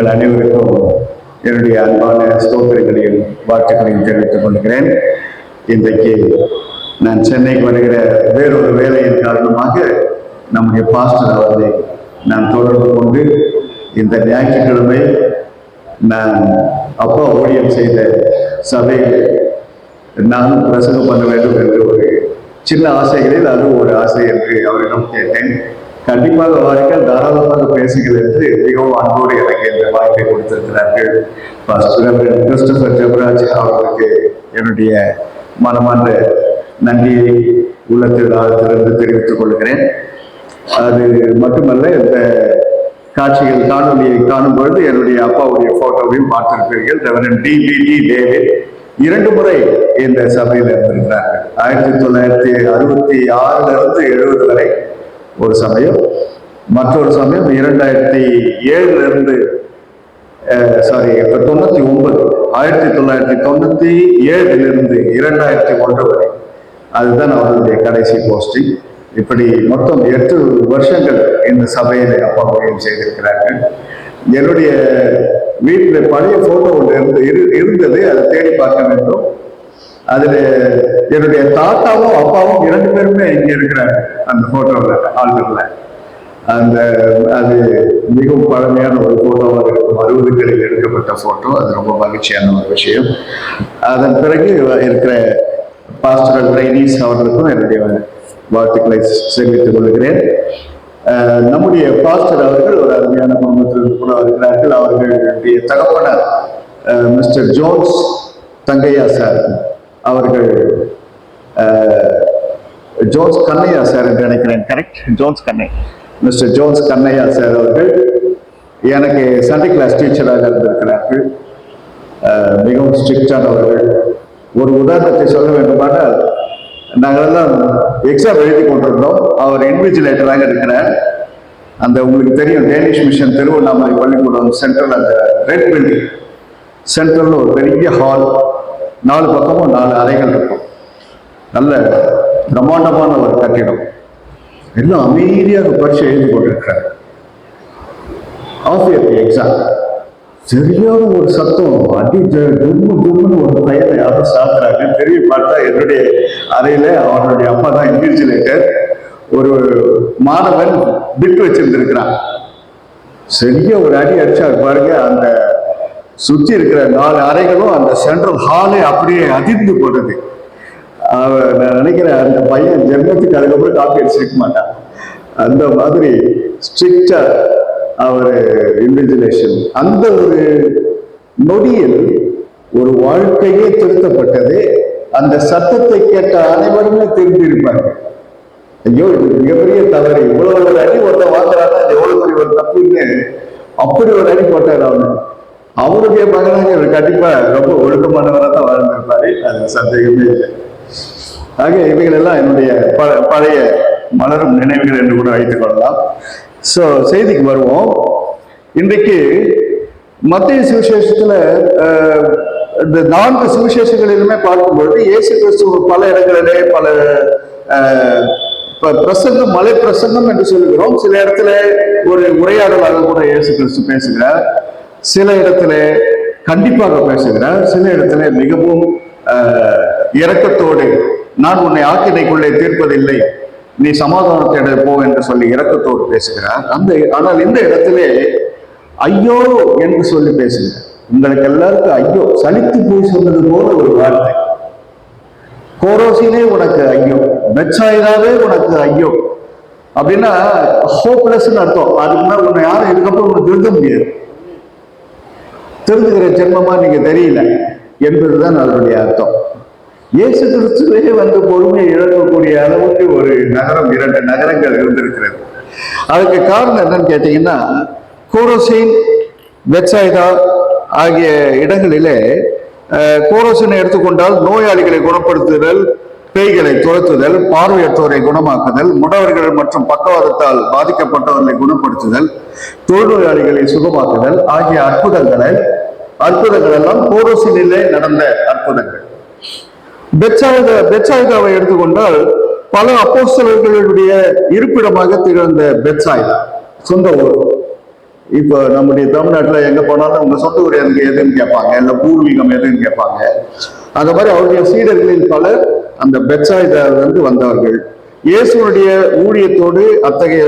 உங்கள் அனைவருக்கும் என்னுடைய அன்பான ஸ்தோத்திரங்களையும் வாழ்த்துக்களையும் தெரிவித்துக் கொள்கிறேன். இன்றைக்கு நான் சென்னைக்கு வருகிற வேறொரு வேலையின் காரணமாக நம்முடைய பாஸ்டர் அவர்களை நான் தொடர்பு கொண்டு இந்த ஞாயிற்றுக்கிழமை நான் அப்பா ஊழியம் செய்த சபையில் நானும் பிரசங்கம் பண்ண வேண்டும் என்று ஒரு சின்ன ஆசைகளில் அது ஒரு ஆசை என்று அவரிடம் கேட்டேன். கண்டிப்பாக வாருங்கள், தாராளமாக பேசுங்கள் என்று மிகவும் அன்போடு எனக்கு இந்த வாய்ப்பை கொடுத்திருக்கிறார்கள். கிறிஸ்டோபர் ஜெபராஜ் அவர்களுக்கு என்னுடைய மனமார்ந்த நன்றியை உள்ளத்தில் ஆழத்திலிருந்து தெரிவித்துக் கொள்கிறேன். அது மட்டுமல்ல, இந்த காட்சிகள் காணொலியை காணும் பொழுது என்னுடைய அப்பாவுடைய போட்டோவையும் பார்த்திருப்பீர்கள். Reverend D.B.T. டேவிட் 2 முறை இந்த சபையில் இருந்திருக்கிறார்கள். 1966 இருந்து 70 வரை ஒரு சமயம், மற்றொரு சமயம் 2007 1997 2001 வரை. அதுதான் அவருடைய கடைசி போஸ்டிங். இப்படி மொத்தம் 8 வருஷங்கள் இந்த சபையில அப்பா ஊழியம் செய்திருக்கிறார்கள். என்னுடைய வீட்டில் பழைய போட்டோ ஒன்று இருந்தது, அதை தேடி பார்க்க வேண்டும். அதுல என்னுடைய தாத்தாவும் அப்பாவும் 2 பேருமே இங்க இருக்கிறாங்க அந்த போட்டோல, ஆல்பம்ல. அது மிகவும் பழமையான ஒரு போட்டோவாக இருக்கும். 60களில் எடுக்கப்பட்ட போட்டோ. அது ரொம்ப மகிழ்ச்சியான ஒரு விஷயம். அதன் பிறகு இருக்கிற பாஸ்டர் ட்ரைனீஸ் அவர்களுக்கும் என்னுடைய வாழ்த்துக்களை தெரிவித்துக் கொள்கிறேன். நம்முடைய பாஸ்டர் அவர்கள் ஒரு அருமையான குடும்பத்திலிருந்து கூட வருகிறார்கள். அவர்களுடைய தகப்பனர் மிஸ்டர் ஜோன்ஸ் தங்கையா சார் அவர்கள், ஜோன்ஸ் கண்ணையா சார் என்று நினைக்கிறேன், கரெக்ட்? ஜோன்ஸ் கண்ணை, மிஸ்டர் ஜோன்ஸ் கண்ணையா சார் அவர்கள் எனக்கு சண்டே கிளாஸ் டீச்சராக இருந்திருக்கிறார்கள். மிகவும் ஸ்ட்ரிக்டானவர்கள். ஒரு உதாரணத்தை சொல்ல வேண்டுமானால், நாங்களெல்லாம் எக்ஸாம் எழுதி கொண்டிருந்தோம். அவர் இன்விஜிலேட்டராக இருக்கிறார். அந்த உங்களுக்கு தெரியும், டேனிஷ் மிஷன் திருவண்ணாமலை பள்ளிக்கூடம் சென்ட்ரல், அந்த ரெட் பில்டிங் சென்ட்ரல்ல ஒரு பெரிய ஹால், 4 பக்கமும் 4 அறைகள் இருக்கும். நல்ல பிரம்மாண்டமான ஒரு கட்டிடம். எல்லாம் அமைதியாக பரிசு எழுதி கொண்டிருக்கிறார். எக்ஸாம் சரியான ஒரு சத்தம், அடி டும்னு ஒரு பையனை யாரும் சாப்பிட்றாங்க. திரும்பி பார்த்தா என்னுடைய அறையில அவனுடைய அப்பா தான் இன்விஜிலேட்டர். ஒரு மாணவன் பிட் வச்சிருந்திருக்கிறான். சரியா ஒரு அடி அடிச்சா பாருங்க, அந்த சுற்றி இருக்கிற 4 அறைகளும் அந்த சென்ட்ரல் ஹாலே அப்படியே அதிர்ந்து போடுது. நான் நினைக்கிறேன் அந்த பையன் ஜென்மத்துக்கு அதுக்கப்புறம் காப்பி அடிச்சிருக்க மாட்டான். அந்த மாதிரி ஸ்ட்ரிக்டா அவர் இன்விஜிலேஷன். அந்த ஒரு நொடியில் ஒரு வாழ்க்கையே திருத்தப்பட்டது. அந்த சத்தத்தை கேட்ட அனைவருமே திரும்பியிருப்பாங்க. ஐயோ, இது மிகப்பெரிய தவறு, இவ்வளவு ஒரு அடி ஒருத்த வாங்குறாங்க, எவ்வளவு பெரிய ஒரு தப்புன்னு அப்படி ஒரு அடி போட்டார் அவனு. அவருடைய மகனாக இவர் கண்டிப்பா ரொம்ப ஒழுக்கமானவராக தான் வாழ்ந்திருப்பாரு, அது சந்தேகமே இல்லை. ஆக இவைகள் எல்லாம் என்னுடைய பழைய மலரும் நினைவுகள் என்று கூட வைத்துக் கொள்ளலாம். ஸோ செய்திக்கு வருவோம். இன்றைக்கு மத்திய சுவிசேஷத்துல இந்த 4 சுவிசேஷங்களிலுமே பார்க்கும்பொழுது இயேசு கிறிஸ்து பல இடங்களிலே பல பிரசங்கம், மலை பிரசங்கம் என்று சொல்லுகிறோம். சில இடத்துல ஒரு உரையாடலாக கூட இயேசு கிறிஸ்து பேசுகிறார். சில இடத்துல கண்டிப்பாக பேசுகிறார். சில இடத்துல மிகவும் இரக்கத்தோடு, நான் உன்னை ஆக்கினைக்குள்ளே தீர்ப்பதில்லை, நீ சமாதானத்தை போ என்று சொல்லி இரக்கத்தோடு பேசுகிறார். ஆனால் இந்த இடத்திலே ஐயோ என்று சொல்லி பேசுகிறார். உங்களுக்கு எல்லாருக்கும் ஐயோ, சலித்து போய் சொன்னது போல ஒரு வார்த்தை. கோரோசினே உனக்கு ஐயோ, பெத்சாயிதாவே உனக்கு ஐயோ அப்படின்னா ஹோப்லெஸ்ன்னு அர்த்தம். அதுக்கு மேல உன்னை யாரும் இதுக்கப்புறம் உனக்கு திருத்த முடியாது, திருந்துகிற ஜென்மமா நீங்க தெரியல என்பதுதான் அதனுடைய அர்த்தம். இயேசு கிறிஸ்துவே பொறுமையை இழக்கக்கூடிய அளவுக்கு ஒரு நகரம், 2 நகரங்கள் இருந்திருக்கிறது. அதுக்கு காரணம் என்னன்னு கேட்டீங்கன்னா, கோரோசின், பெத்சாயிதா ஆகிய இடங்களிலே கோரோசினை எடுத்துக்கொண்டால் நோயாளிகளை குணப்படுத்துதல், பேய்களை துரத்துதல், பார்வையற்றோரை குணமாக்குதல், முடவர்கள் மற்றும் பக்கவாதத்தால் பாதிக்கப்பட்டவர்களை குணப்படுத்துதல், தொழுநோயாளிகளை சுகமாக்குதல் ஆகிய அற்புதங்கள் எல்லாம் கோரோசினிலே நடந்த அற்புதங்கள். பெத்சாயிதாவை எடுத்துக்கொண்டால் பல அப்போஸ்தலர்களுடைய இருப்பிடமாக திகழ்ந்த பெத்சாயிதா சொந்த ஊர். இப்போ நம்முடைய தமிழ்நாட்டில் எங்க போனாலும் உங்க சொந்த ஊர் எனக்கு எதுன்னு கேட்பாங்க, இல்லை பூர்வீகம் எதுன்னு கேட்பாங்க. அந்த மாதிரி அவருடைய சீடர்களில் பலர் அந்த பெத்சாயிதாவிலிருந்து வந்தவர்கள். இயேசுடைய ஊழியத்தோடு அத்தகைய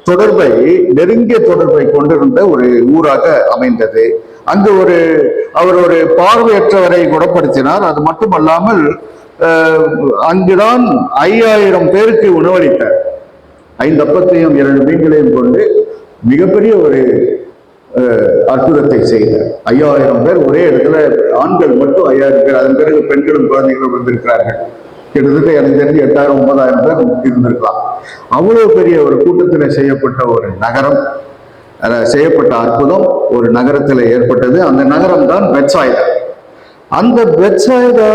தொடர்பை, நெருங்கிய தொடர்பை கொண்டிருந்த ஒரு ஊராக அமைந்தது. அங்கு அவர் ஒரு பார்வையற்றவரை குணப்படுத்தினார். அது மட்டுமல்லாமல் அங்குதான் 5000 பேருக்கு உணவளித்தார். 5 அப்பத்தையும் 2 மீன்களையும் கொண்டு மிகப்பெரிய ஒரு அற்புதத்தை செய்தார். 5000 பேர் ஒரே இடத்துல, ஆண்கள் மட்டும் 5000 பேர், அதன் பிறகு பெண்களும் குழந்தைகளும் வந்திருக்கிறார்கள். கிட்டத்தட்ட எனக்கு தெரிஞ்சு 8000 9000 பேர் இருந்திருக்கலாம். அவ்வளவு பெரிய ஒரு கூட்டத்தில் செய்யப்பட்ட ஒரு நகரம், செய்யப்பட்ட அற்புதம் ஒரு நகரத்தில் ஏற்பட்டது. அந்த நகரம் தான் பெத்சாயிதா. அந்த பெத்சாயிதா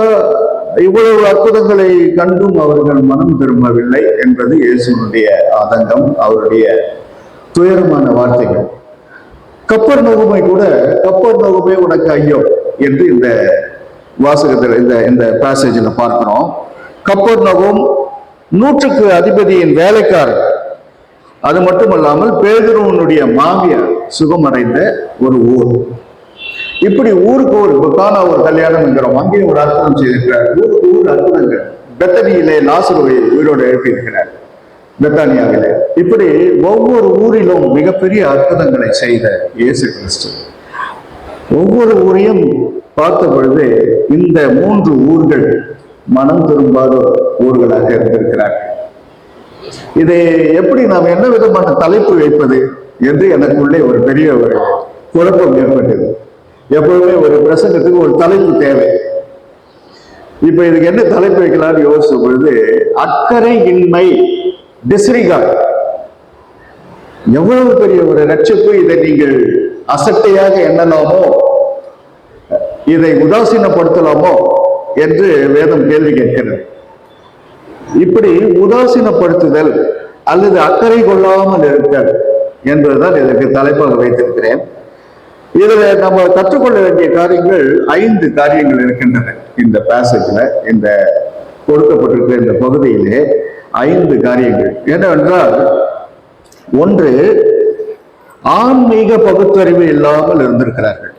இவ்வளவு அற்புதங்களை கண்டும் அவர்கள் மனம் திரும்பவில்லை என்பது இயேசுனுடைய ஆதங்கம், அவருடைய துயரமான வார்த்தைகள். கப்பர்நகூமை கூட, கப்பர்நகூமே உனக்கு ஐயோ என்று இந்த வாசகத்தில் இந்த பேசேஜில் பார்க்கிறோம். கப்பர்நகூம் 100க்கு அதிபதியின் வேலைக்காரர். அது மட்டுமல்லாமல் பேதுருவனுடைய மாமியார் சுகமடைந்த ஒரு ஊர். இப்படி ஊருக்கு ஒரு கானா ஒரு கல்யாணம் என்கிறோம், அங்கே ஒரு அற்புதம் செய்திருக்கிறார். ஊருக்கு ஊர் அற்புதங்கள். பெத்தனியிலே லாசருவை உயிரோடு எழுப்பியிருக்கிறார், பெத்தானியாவிலே. இப்படி ஒவ்வொரு ஊரிலும் மிகப்பெரிய அற்புதங்களை செய்த இயேசு கிறிஸ்து ஒவ்வொரு ஊரையும் பார்த்த பொழுது இந்த 3 ஊர்கள் மனம் திரும்பாத ஊர்களாக இருந்திருக்கிறார்கள். இதை எப்படி நாம் என்ன விதமான தலைப்பு வைப்பது என்று எனக்குள்ளே ஒரு பெரிய ஒரு குழப்பம் ஏற்பட்டது. எப்பவுமே ஒரு பிரசங்கத்துக்கு ஒரு தலைப்பு தேவை. இப்ப இதுக்கு என்ன தலைப்பு வைக்கலாம்னு யோசிச்ச பொழுது, அக்கறை இன்மை, டிஸ்ரிகார்ட். எவ்வளவு பெரிய ஒரு ரட்சிப்பு! இதை நீங்கள் அசட்டையாக எண்ணலாமோ, இதை உதாசீனப்படுத்தலாமோ என்று வேதம் கேள்வி கேட்கிறது. இப்படி உதாசீனப்படுத்துதல் அல்லது அக்கறை கொள்ளாமல் இருத்தல் என்பதுதான் இதற்கு தலைப்பாக வைத்திருக்கிறேன். இதுல நம்ம கற்றுக்கொள்ள வேண்டிய காரியங்கள் 5 காரியங்கள் இருக்கின்றன இந்த பேசேஜ்ல. இந்த கொடுக்கப்பட்டிருக்கிற இந்த பகுதியிலே 5 காரியங்கள் என்னவென்றால், 1, ஆன்மீக பகுத்தறிவு இல்லாமல் இருந்திருக்கிறார்கள்.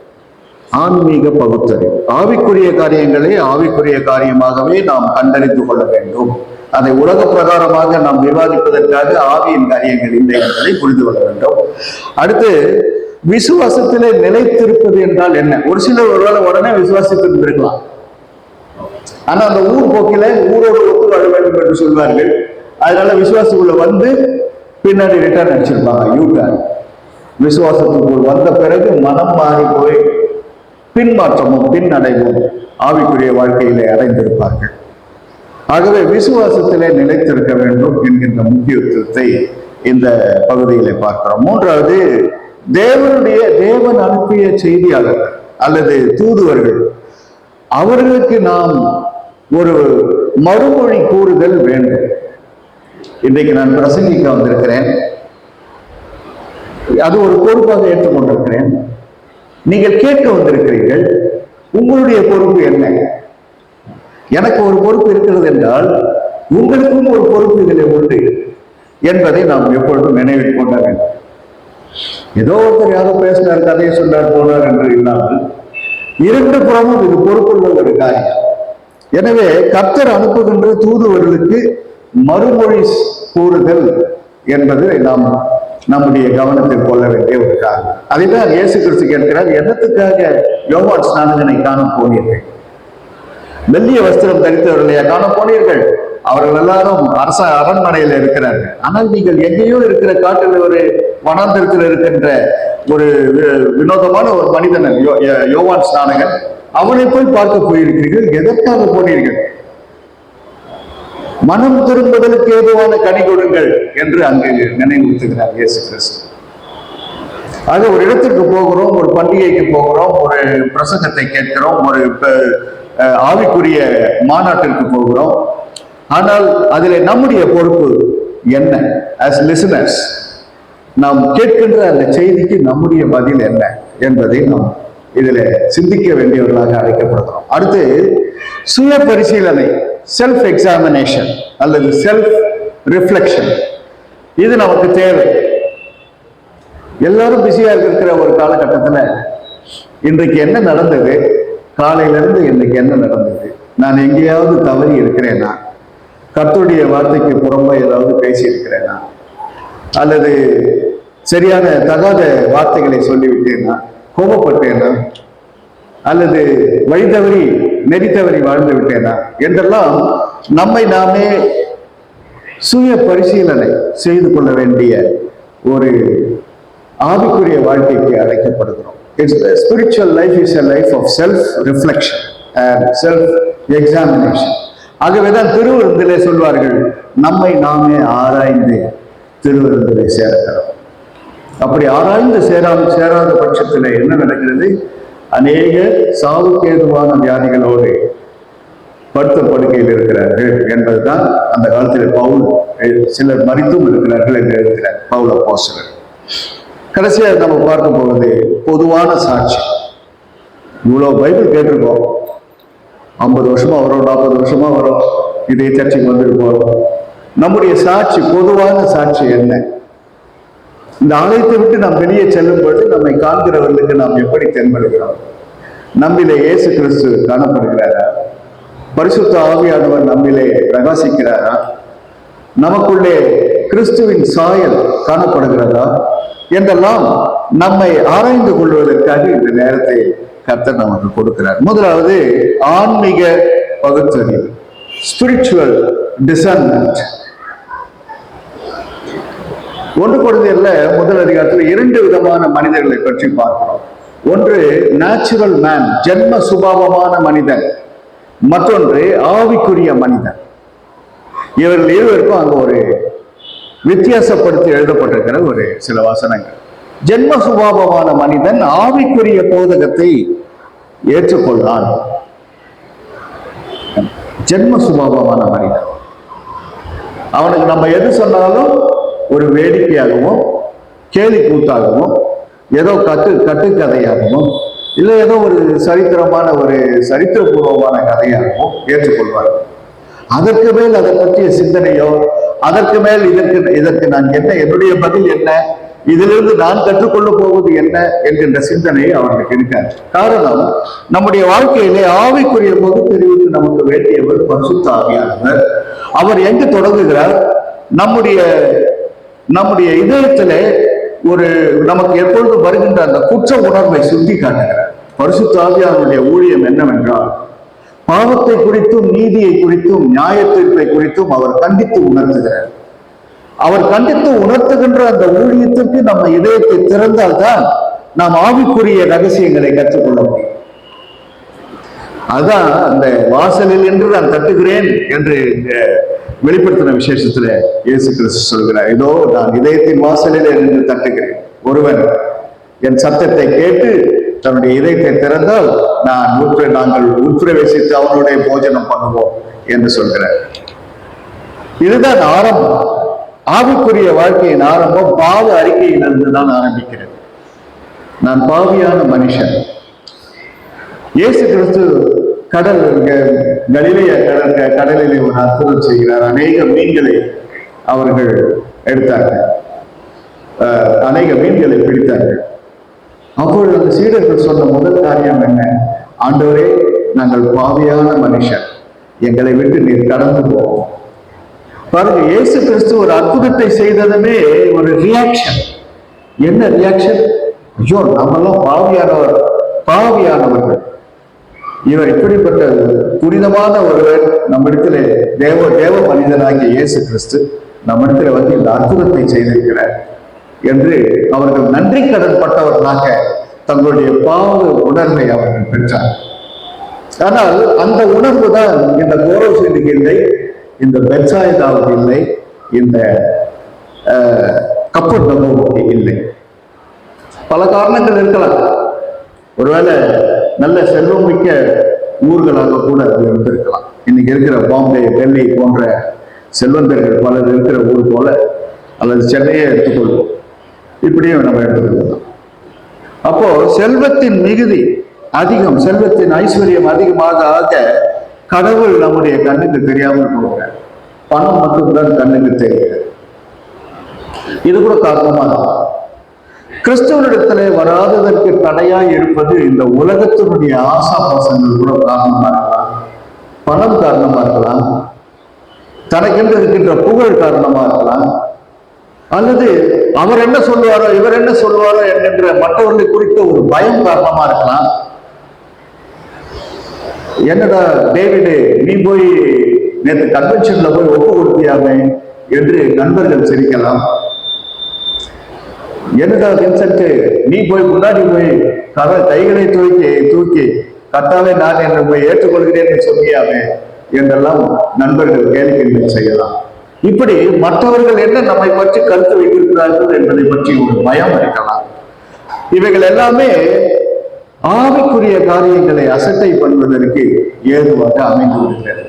ஆன்மீக பகுத்தறிவு, ஆவிக்குரிய காரியங்களை ஆவிக்குரிய காரியமாகவே நாம் கண்டறிந்து கொள்ள வேண்டும். அதை உலக பிரகாரமாக நாம் விவாதிப்பதற்காக ஆவியின் காரியங்கள் இல்லை என்பதை புரிந்து கொள்ள வேண்டும். அடுத்து, விசுவாசத்திலே நிலைத்திருப்பது என்றால் என்ன? ஒரு சிலர் ஒருவேளை உடனே விசுவாசித்து இருந்திருக்கலாம், ஆனா அந்த ஊர் போக்கில ஊரோடு ஒத்து வாழ வேண்டும் என்று சொல்வார்கள். அதனால விசுவாசத்துக்குள்ள வந்து பின்னாடி ரிட்டர்ன் அடிச்சிருப்பாங்க, யூட்டர்ன். விசுவாசத்துக்குள் வந்த பிறகு மனம் மாறி போய் பின்மாற்றமும் பின்னடைவும் ஆவிக்குரிய வாழ்க்கையிலே அடைந்திருப்பார்கள். ஆகவே விசுவாசத்திலே நிலைத்திருக்க வேண்டும் என்கின்ற முக்கியத்துவத்தை இந்த பகுதியிலே பார்க்கிறோம். 3வது, தேவன் அனுப்பிய செய்தியாளர்கள் அல்லது தூதுவர்கள், அவர்களுக்கு நாம் ஒரு மறுமொழி கூறுதல் வேண்டும். இன்றைக்கு நான் பிரசங்கிக்க வந்திருக்கிறேன், அது ஒரு பொறுப்பாக ஏற்றுக்கொண்டிருக்கிறேன். நீங்கள் கேட்க வந்திருக்கிறீர்கள், உங்களுடைய பொறுப்பு என்ன? எனக்கு ஒரு பொறுப்பு இருக்கிறது என்றால் உங்களுக்கும் ஒரு பொறுப்பு இதில் உண்டு என்பதை நாம் எப்பொழுதும் நினைவில் கொள்ள வேண்டும். ஏதோ ஒருத்தர் யாரோ பேசினார், கதையை சொன்னார், போனார் என்று இல்லாமல் 2 புறமும் இது பொறுப்புள்ள ஒரு காரியம். எனவே கர்த்தர் அனுப்புகின்ற தூதுவர்களுக்கு மறுமொழி கூறுதல் என்பது நாம் நம்முடைய கவனத்தில் கொள்ள வேண்டிய ஒரு காரியம். அதைதான் இயேசு கிறிஸ்து கேட்கிறார், என்னத்துக்காக யோவான் ஸ்நானகனை காண போனீர்கள்? மெல்லிய வஸ்திரம் தரித்தவர்களையா காண போனீர்கள்? அவர்கள் எல்லாரும் அரண்மனையில இருக்கிறார்கள். ஆனால் நீங்கள் எங்கேயோ இருக்கிற காட்டில் ஒரு வனாந்தரத்தில் இருக்கின்ற ஒரு வினோதமான ஒரு மனிதன் யோவான் ஸ்நானகன், அவனை போய் பார்க்க போயிருக்கிறீர்கள். எதற்காக போனீர்கள்? மனம் திரும்புதலுக்கு ஏதுவான கனி கொடுங்கள் என்று அங்கு நினைவுறுத்துகிறார் இயேசு கிறிஸ்து. ஆக ஒரு இடத்திற்கு போகிறோம், ஒரு பண்டிகைக்கு போகிறோம், ஒரு பிரசங்கத்தை கேட்கிறோம், ஒரு ஆவிக்குரிய மாநாட்டிற்கு போகிறோம். ஆனால் அதில் நம்முடைய பொறுப்பு என்ன? as listeners, நாம் கேட்கின்ற அந்த செய்திக்கு நம்முடைய பதில் என்ன என்பதை நாம் இதில் சிந்திக்க வேண்டியவர்களாக அழைக்கப்படுகிறோம். அடுத்து, சுய பரிசீலனை, செல்ஃப் எக்ஸாமினேஷன் அல்லது செல்ஃப் ரிஃப்ளெக்ஷன், இது நமக்கு தேவை. எல்லாரும் பிஸியா இருக்கிற ஒரு காலகட்டத்துல இன்றைக்கு என்ன நடந்தது, காலையிலிருந்து இன்னைக்கு என்ன நடந்தது, நான் எங்கேயாவது தவறி இருக்கிறேனா, கர்த்தருடைய வார்த்தைக்கு புறம்பா ஏதாவது பேசி இருக்கிறேனா, அல்லது சரியான தகாத வார்த்தைகளை சொல்லிவிட்டேனா, கோபப்பட்டேனா, அல்லது வழி தவறி நெறி தவறி வாழ்ந்து விட்டேனா என்றெல்லாம் நம்மை நாமே சுய பரிசீலனை செய்து கொள்ள வேண்டிய ஒரு ஆவிக்குரிய வாழ்க்கைக்கு அழைக்கப்படுகிறோம். Spiritual life is a life of self-reflection and self-examination. ஆகவேதான் திருவிருந்திலே சொல்வார்கள், நம்மை நாமே ஆராய்ந்து திருவிருந்திலே சேர்க்கிறோம். அப்படி ஆராய்ந்து சேராத பட்சத்தில் என்ன நடக்கிறது? அநேக சாவுக்கேதுவான வியாதிகளோடு படுத்த படுக்கையில் இருக்கிறார்கள் என்பதுதான் அந்த காலத்தில் பவுல், சிலர் மரித்தும் இருக்கிறார்கள் என்று எழுதுகிறார் பவுல் அப்போஸ்தலர். கடைசியாக நம்ம பார்க்க போவது பொதுவான சாட்சி. இவ்வளவு பைபிள் கேட்டிருக்கோம், 50 வருஷமா வரும், 40 வருஷமா வரும், இதே சர்ச்சைக்கு வந்திருப்போம். நம்முடைய சாட்சி, பொதுவான சாட்சி என்ன? இந்த ஆலயத்தை விட்டு நாம் வெளியே செல்லும் பொழுது நம்மை காண்கிறவர்களுக்கு நாம் எப்படி தென்படுகிறோம்? நம்மிலே இயேசு கிறிஸ்து காணப்படுகிறாரா? பரிசுத்த ஆவியானவர் நம்மிலே பிரகாசிக்கிறாரா? நமக்குள்ளே கிறிஸ்துவின் சாயல் காணப்படுகிறதா என்றெல்லாம் நம்மை ஆராய்ந்து கொள்வதற்காக இந்த நேரத்தை கர்த்தர் நமக்கு கொடுக்கிறார். முதலாவது ஆன்மீக பகுத்தறிவு, ஸ்பிரிச்சுவல் டிசர்ன்மென்ட். 1 கொரிந்தியர்ல முதல் அதிகாரத்தில் 2 விதமான மனிதர்களை பற்றி பார்க்கிறோம். ஒன்று நேச்சுரல் மேன், ஜென்ம சுபாவமான மனிதன். மற்றொன்று ஆவிக்குரிய மனிதன். இவர்கள் இருவருக்கும் அங்க ஒரு வித்தியாசப்படுத்தி எழுதப்பட்டிருக்கிற ஒரு சில வசனங்கள். ஜென்ம சுபாவமான மனிதன் ஆவிக்குரிய போதகத்தை ஏற்றுக்கொள்ளான். ஜென்ம சுபாவமான மனிதன், அவனுக்கு நம்ம எது சொன்னாலும் ஒரு வேடிக்கையாகவும் கேலி கூத்தாகவும் ஏதோ கட்டுக்கதையாகவும் இல்லை ஏதோ ஒரு சரித்திரபூர்வமான கதையாகவும் ஏற்றுக்கொள்வார். அதற்கு மேல் அதை பற்றிய சிந்தனையோ, அதற்கு மேல் இதற்கு நான் என்ன, என்னுடைய பதில் என்ன, இதிலிருந்து நான் கற்றுக்கொள்ள போவது என்ன என்கின்ற சிந்தனை அவர்களுக்கு இருக்காது. காரணம், நம்முடைய வாழ்க்கையிலே ஆவிக்குரிய பகுத்தறிவுக்கு நமக்கு வேண்டியவர் பரிசுத்த ஆவியானவர். அவர் எங்கு தொடங்குகிறார்? நம்முடைய இதயத்திலே ஒரு நமக்கு எப்பொழுது வருகின்ற அந்த குற்ற உணர்வை சுட்டி காட்டுகிறார். பரிசுத்த ஆவியானவருடைய ஊழியம் என்னவென்றால், பாவத்தை குறித்தும் நீதியை குறித்தும் நியாய தீர்ப்பை குறித்தும் அவர் கண்டித்து உணர்த்துகிறார். அவர் கண்டித்து உணர்த்துகின்ற அந்த ஊழியத்திற்கு நம்ம இதயத்தை திறந்தால்தான் நாம் ஆவிக்குரிய ரகசியங்களை கற்றுக்கொள்ள முடியும். அதான் அந்த வாசலில் என்று நான் தட்டுகிறேன் என்று வெளிப்படுத்தின விசேஷத்துல இயேசு கிறிஸ்து சொல்கிறார், இதோ நான் இதயத்தின் வாசலில் என்று தட்டுகிறேன், ஒருவன் என் சத்தத்தை கேட்டு தன்னுடைய இதயத்தை திறந்தால் நாங்கள் உட்பிரவேசித்து அவனுடைய போஜனம் பண்ணுவோம் என்று சொல்கிறார். இதுதான் ஆரம்பம். ஆவிக்குரிய வாழ்க்கையின் ஆரம்பம் பாவ அறிக்கையிலிருந்து தான் ஆரம்பிக்கிறது. நான் பாவியான மனுஷன். இயேசு கிறிஸ்து கலிலேய கடலிலே ஒரு அற்புதம் செய்கிறார். அநேக மீன்களை அவர்கள் எடுத்தார்கள், அநேக மீன்களை பிடித்தார்கள். அப்பொழுது அந்த சீடர்கள் சொன்ன முதல் காரியம் என்ன? ஆண்டவரே, நாங்கள் பாவியான மனுஷன், எங்களை விட்டு நீர் கடந்து போவோம். பாருங்க, இயேசு கிறிஸ்து ஒரு அற்புதத்தை செய்ததுமே ஒரு ரியாக்ஷன். என்ன ரியாக்ஷன்? ஐயோ, நம்மெல்லாம் பாவியானவர்கள், இவர் இப்படிப்பட்ட புனிதமான ஒருவர் நம்மிடத்துல தேவ மனிதனாகிய இயேசு கிறிஸ்து நம்மிடத்துல வந்து இந்த அற்புதத்தை செய்திருக்கிறார் என்று அவர்கள் நன்றி கடன் பட்டவர்களாக தங்களுடைய பாவ உணர்வை அவர்கள் பெற்றார். ஆனால் அந்த உணர்வு தான் இந்த கோரோசினுக்கு இல்லை, இந்த பெத்சாயிதாவுக்கு இல்லை, இந்த கப்பர்நகூமுக்கு இல்லை. பல காரணங்கள் இருக்கலாம். ஒருவேளை நல்ல செல்வம் மிக்க ஊர்களாக கூட அது இருந்திருக்கலாம். இன்னைக்கு இருக்கிற பாம்பே, டெல்லி போன்ற செல்வந்தர்கள் பலர் இருக்கிற ஊர் போல, அல்லது சென்னையை எடுத்துக்கொள்வோம், இப்படியும் நம்ம எடுத்துக்கொள்ளலாம். அப்போ செல்வத்தின் மிகுதி அதிகம், செல்வத்தின் ஐஸ்வர்யம் அதிகமாக ஆக கடவுள் நம்முடைய கண்ணுக்கு தெரியாமல் போகிறார். பணம் மட்டும்தான் கண்ணுக்கு தெரிகிறது. இது கூட காரணமா இருக்கும். கிறிஸ்துவனிடத்திலே வராததற்கு தடையாய் இருப்பது இந்த உலகத்தினுடைய ஆசா பாசங்கள் கூட காரணமா இருக்கலாம், பணம் காரணமா இருக்கலாம், தனக்கென்று இருக்கின்ற புகழ் காரணமா இருக்கலாம், அல்லது அவர் என்ன சொல்லுவாரோ இவர் என்ன சொல்லுவாரோ என்கின்ற மற்றவர்களை குறித்த ஒரு பயம் காரணமா இருக்கலாம். என்னடா டேவிடு, நீ போய் நேற்று கன்வென்ஷன்ல போய் ஒப்பு கொடுத்தியாமே என்று நண்பர்கள் சிரிக்கலாம். என்னடா வின்சென்ட், நீ போய் முன்னாடி போய் கைகளை தூக்கி கத்தாவே நான் என்னை போய் ஏற்றுக்கொள்கிறேன் சொன்னியாமே என்றெல்லாம் நண்பர்கள் கேள்வி செய்யலாம். இப்படி மற்றவர்கள் என்ன நம்மை பற்றி கருத்து வைத்திருக்கிறார்கள் என்பதை பற்றி ஒரு பயம் இருக்கலாம். இவைகள் எல்லாமே ஆவிக்குரிய காரியங்களை அசட்டை பண்ணுவதற்கு ஏதுவாக அமைந்து விடுகிறது.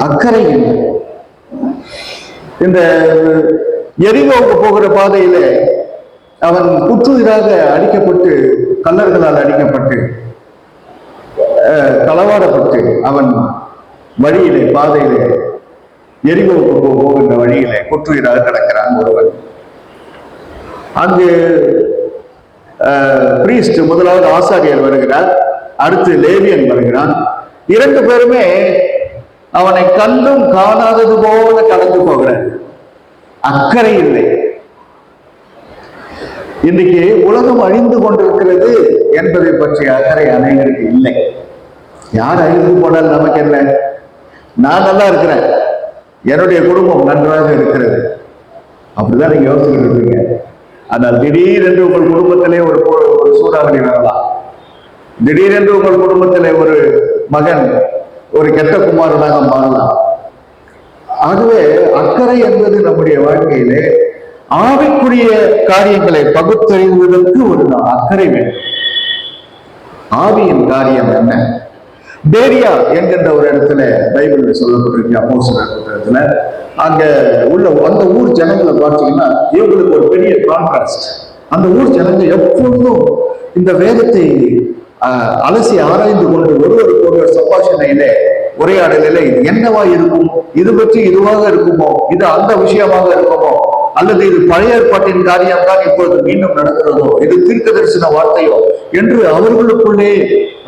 அக்கறை இந்த எரிகோவுக்கு போகிற பாதையில அவன் குற்றுயிராக அடிக்கப்பட்டு, கல்லர்களால் அடிக்கப்பட்டு, களவாடப்பட்டு அவன் வழியிலே பாதையிலே எரிகோவுக்கு போகின்ற வழியிலே குற்றுயிராக கிடக்கிறான் ஒருவன். அங்கு பிரீஸ்ட், முதலாவது ஆசாரியர் வருகிறார், அடுத்து லேவியன் வருகிறான். இரண்டு பேருமே அவனை கண்டும் காணாதது போல கடந்து போகிறார். அக்கறை இல்லை. இன்னைக்கு உலகம் அழிந்து கொண்டிருக்கிறது என்பதை பற்றிய அக்கறை அனைவருக்கு இல்லை. யார் அழிந்து போனால் நமக்கு என்ன? நான் நல்லா இருக்கிறேன், என்னுடைய குடும்பம் நன்றாக இருக்கிறது, அப்படிதான் நீங்க யோசிச்சுட்டு இருக்கீங்க. ஆனால் திடீரென்று உங்கள் குடும்பத்திலே ஒரு சூறாவளி வரலாம். திடீரென்று உங்கள் குடும்பத்திலே ஒரு மகன் ஒரு கெட்ட குமாரனாக மாறலாம். ஆகவே அக்கறை என்பது நம்முடைய வாழ்க்கையிலே ஆவிக்குரிய காரியங்களை பகுத்தறிவதற்கு ஒரு அக்கறை வேண்டும். ஆவியின் காரியம் என்ன? பேரியா என்கின்ற ஒரு இடத்துல பைபிள்ல சொல்லப்பட்டிருக்கு, அப்போஸ்தலர் புத்தகத்துல. அங்க உள்ள அந்த ஊர் ஜனங்களை பார்த்தீங்கன்னா இவங்களுக்கு ஒரு பெரிய கான்ட்ராஸ்ட். அந்த ஊர் ஜனங்க எப்பொழுதும் இந்த வேதத்தை அலசி ஆராய்ந்து கொண்டு ஒருவருக்கு ஒருவர் சம்பாஷணையிலே உரையாடலில் இது என்னவா இருக்கும், இது பற்றி இதுவாக இருக்குமோ, இது அந்த விஷயமாக இருக்குமோ, அல்லது இது பழைய ஏற்பாட்டின் காரியம் தான் இப்பொழுது மீண்டும் நடக்கிறதோ, இது தீர்க்க தரிசன வார்த்தையோ என்று அவர்களுக்குள்ளே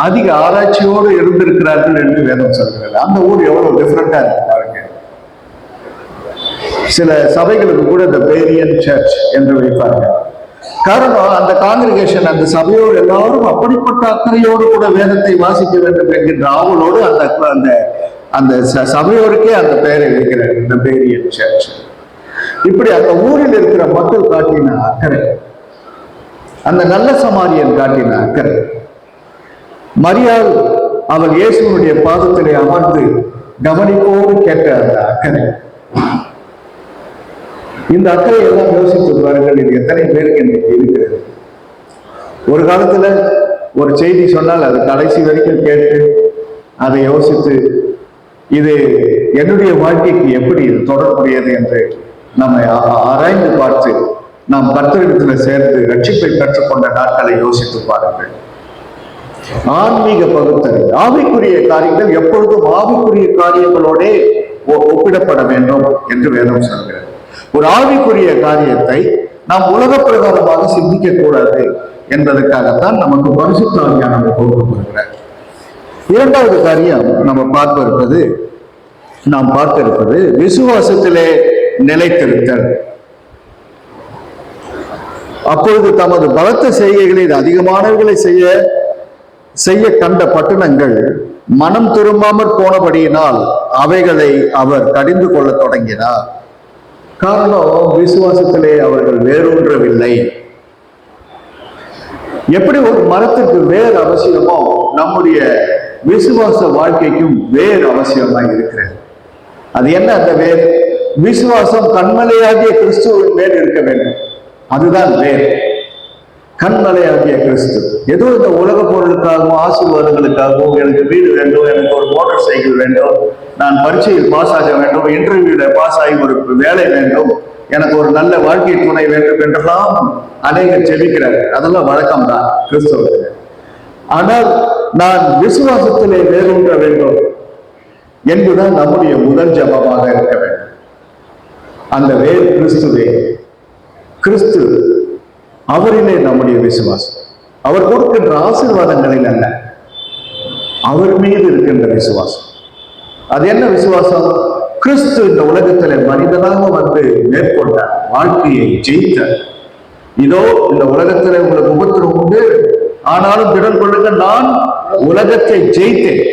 அதிக ஆராய்ச்சியோடு இருந்திருக்கிறார்கள் என்று வேதம் சொல்கிறது. அந்த ஊர் எவ்வளவு டிஃபரெண்டா இருக்கு பாருங்க. சில சபைகளுக்கு கூட இந்த பேரியன் சர்ச் என்று வைப்பார்கள். காரணம், அந்த காங்கிரிகேஷன், அந்த சபையோடு எல்லாரும் அப்படிப்பட்ட அக்கறையோடு கூட வேதத்தை வாசிக்க வேண்டும் என்கின்ற ஆவலோடு அந்த அந்த சபையோருக்கே அந்த பெயரை வைக்கிறார், இந்த பேரியன் சர்ச். இப்படி அந்த ஊரில் இருக்கிற மக்கள் காட்டின அக்கறை, அந்த நல்ல சமாரியன் காட்டின அக்கறை, மரியாள் அவள் இயேசுனுடைய பாதத்திலே அமர்ந்து கவனிப்போடு கேட்ட அந்த அக்கறை, இந்த அக்கறை எல்லாம் யோசித்து பாருங்கள். இது எத்தனை பேருக்கு இன்னைக்கு இருக்கிறது? ஒரு காலத்துல ஒரு செய்தி சொன்னால் அது கடைசி வரைக்கும் கேட்டு அதை யோசித்து இது என்னுடைய வாழ்க்கைக்கு எப்படி இது தொடர்புடையது என்று நம்மை ஆராய்ந்து பார்த்து நாம் கர்த்தரிடத்துல சேர்ந்து ரட்சிப்பை கற்றுக்கொண்ட நாட்களை யோசித்து பாருங்கள். ஆன்மீக பகுத்தறிவு, ஆவிக்குரிய காரியங்கள் எப்பொழுதும் ஆவிக்குரிய காரியங்களோட ஒப்பிடப்பட வேண்டும் என்று வேதம் சொல்கிறது. ஒரு ஆவிக்குரிய காரியத்தை நாம் உலக பிரகாரமாக சிந்திக்க கூடாது என்பதற்காகத்தான் நமக்கு பரிசுத்த ஆவியானவர் கொடுக்கப்படுகிறார். இரண்டாவது காரியம் நாம் பார்க்க இருப்பது விசுவாசத்திலே நிலைத்திருத்தல். அப்பொழுது தமது பலத்த செய்கைகளில் அதிகமானவர்களை செய்ய கண்ட பட்டணங்கள் மனம் திரும்பாமற் போனபடியினால் அவைகளை அவர் கடிந்து கொள்ள தொடங்கினார். காரணம், விசுவாசத்திலே அவர்கள் வேரூன்றவில்லை. எப்படி ஒரு மரத்துக்கு வேர் அவசியமோ நம்முடைய விசுவாச வாழ்க்கைக்கும் வேர் அவசியமாக இருக்கிறது. அது என்ன அந்த வேர்? விசுவாசம் கண்மலையாகிய கிறிஸ்துவின் மேல் இருக்க வேண்டும். அதுதான் வேர். கண்மலையாகிய கிறிஸ்து. ஏதோ இந்த உலக பொருளுக்காகவும் ஆசீர்வாதங்களுக்காகவும் எனக்கு வீடு வேண்டும், எனக்கு ஒரு மோட்டார் சைக்கிள் வேண்டும், நான் பரீட்சையில் பாஸ் ஆக வேண்டும், இன்டர்வியூல பாஸ் ஆகி ஒரு வேலை வேண்டும், எனக்கு ஒரு நல்ல வாழ்க்கை துணை வேண்டும் என்றெல்லாம் அநேகர் ஜெபிக்கிறார்கள். அதெல்லாம் வழக்கம் தான் கிறிஸ்தவர்கள். ஆனால் நான் விசுவாசத்திலே வேரூன்ற வேண்டும் என்பதுதான் நம்முடைய முதல் ஜபமாக இருக்க வேண்டும். அந்த வேர் கிறிஸ்துவே. கிறிஸ்து அவரிலே நம்முடைய விசுவாசம். அவர் கொடுக்கின்ற ஆசீர்வாதங்களில் அல்ல, அவர் மீது இருக்கின்ற விசுவாசம். அது என்ன விசுவாசம்? கிறிஸ்து இந்த உலகத்தில் மனிதனாக வந்து மேற்கொண்டார், வாழ்க்கையை ஜெயித்தார். இதோ இந்த உலகத்தில் உங்களுக்கு உபத்திரம் உண்டு, ஆனாலும் திடன் கொள்ளுங்க, நான் உலகத்தை ஜெயித்தேன்.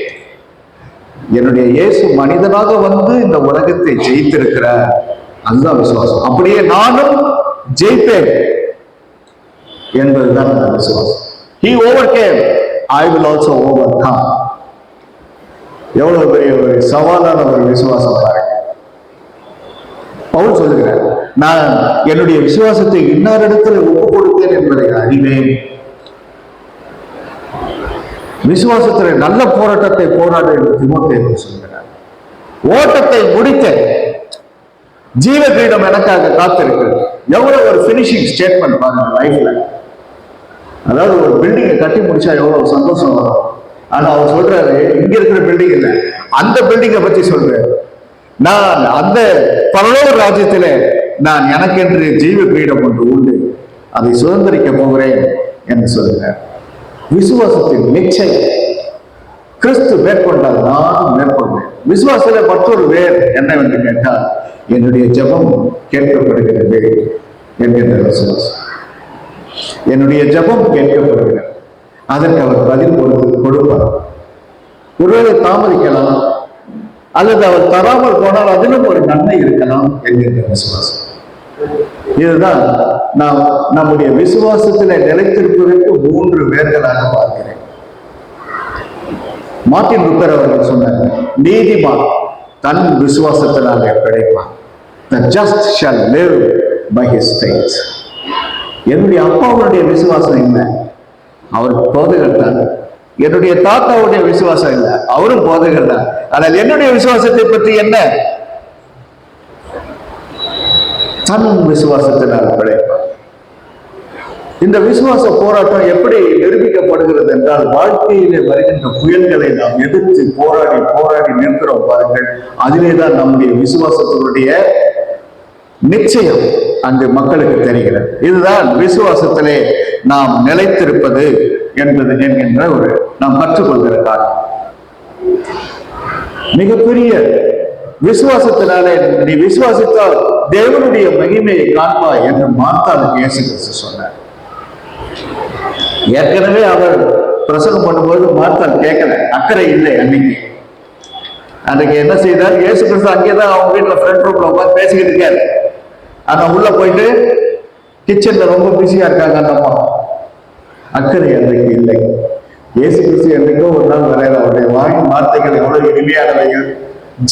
என்னுடைய இயேசு மனிதனாக வந்து இந்த உலகத்தை ஜெயித்திருக்கிறார். அதுதான் விசுவாசம். அப்படியே நானும் ஜெயிப்பேன் என்பதுதான் அந்த விசுவாசம். He overcame, I will also overcome. எவ்வளவு பெரிய ஒரு சவாலான ஒரு விசுவாசம் பாருங்க. பவுல் சொல்லுகிறார், நான் என்னுடைய விசுவாசத்தை இன்னாரிடத்தில் ஒப்பு கொடுத்தேன் என்பதை அறிவேன். விசுவாசத்தில் நல்ல போராட்டத்தை போராட என்று தீமோத்தேயுவுக்கு சொல்கிறார். ஓட்டத்தை முடித்தேன், ஜீவ கிரீடம் எனக்காக காத்திருக்கிறது. எவ்வளவு ஒரு பினிஷிங் ஸ்டேட்மெண்ட் பாருங்க லைஃப்ல. அதாவது ஒரு பில்டிங்கை கட்டி முடிச்சா எவ்வளவு சந்தோஷம் வரும். ஆனா அவர் சொல்றாரு, இங்க இருக்கிற பில்டிங் இல்ல, அந்த பில்டிங்கை பத்தி சொல்றாரு. நான் அந்த பரலோக ராஜ்யத்தில நான் எனக்கென்று ஜீவ கிரீடம் ஒன்று உண்டு, அதை சுதந்திரிக்க போகிறேன் என்று சொல்கிறார். விசுவாசத்தின் நிச்சயம் கிறிஸ்து மேற்கொண்டால் நானும் மேற்கொள்வேன். விசுவாசத்தில் மற்றொரு வேர் என்னவென்று கேட்டால், என்னுடைய ஜெபம் கேட்கப்படுகிறது என்கின்ற விசுவாசம். என்னுடைய ஜெபம் கேட்கப்படுகிறது, அதற்கு அவர் பதில் கொடுப்பார். ஒருவேளை தாமதிக்கலாம், அல்லது அவர் தராமல் போனால் அதிலும் ஒரு நன்மை இருக்கலாம் என்கின்ற விசுவாசம். இதுதான் நாம் நம்முடைய விசுவாசத்திலே நிலைத்திருப்பதற்கு 3 வேர்களாக பார்க்கிறேன். மார்ட்டின் லூத்தர் அவர்கள் சொன்னார், நீதிமான் தன் விசுவாசத்தினாலே பிழைப்பான். The just shall live by his faith. என்னுடைய அப்பாவுடைய விசுவாசம் இல்லை, அவர் போதகர் தான். என்னுடைய தாத்தாவுடைய விசுவாசம் இல்லை, அவரும் போதகர் தான். ஆனால் என்னுடைய விசுவாசத்தை பற்றி என்ன? தன் விசுவாசத்தினால் பிழைப்பார். இந்த விசுவாச போராட்டம் எப்படி நிரூபிக்கப்படுகிறது என்றால், வாழ்க்கையிலே வருகின்ற புயல்களை நாம் எதிர்த்து போராடி போராடி நிற்கிறோம் பாருங்கள். அதிலேதான் நம்முடைய விசுவாசத்தினுடைய நிச்சயம் அங்கு மக்களுக்கு தெரிகிறது. இதுதான் விசுவாசத்திலே நாம் நிலைத்திருப்பது என்பது என்கின்ற ஒரு நாம் கற்றுக்கொள்கிற காரணம். மிகப்பெரிய விசுவாசத்தினாலே நீ விசுவாசித்தால் தேவனுடைய மகிமையை காண்பாய் என்று மார்த்தாளுக்கு இயேசு கிறிஸ்து சொன்னார். ஏற்கனவே அவர் பிரசங்கம் பண்ணும்போது மார்த்தாள் கேட்கல, அக்கறை இல்லை. அன்னைக்கு என்ன செய்தார்? இயேசு கிறிஸ்து அங்கேதான் அவங்க வீட்டுல ஃப்ரண்ட் ரூம்ல உட்காந்து பேசிக்கிட்டு இருக்காரு. ஆனா உள்ள போயிட்டு கிச்சன்ல ரொம்ப பிஸியா இருக்காங்க அந்த அம்மா. அக்கறை அன்றைக்கு இல்லை. இயேசு கிறிஸ்து என்றைக்கோ ஒரு நாள் வரையில அவருடைய வாயின் வார்த்தைகள் எவ்வளவு இனிமையானவைகள்,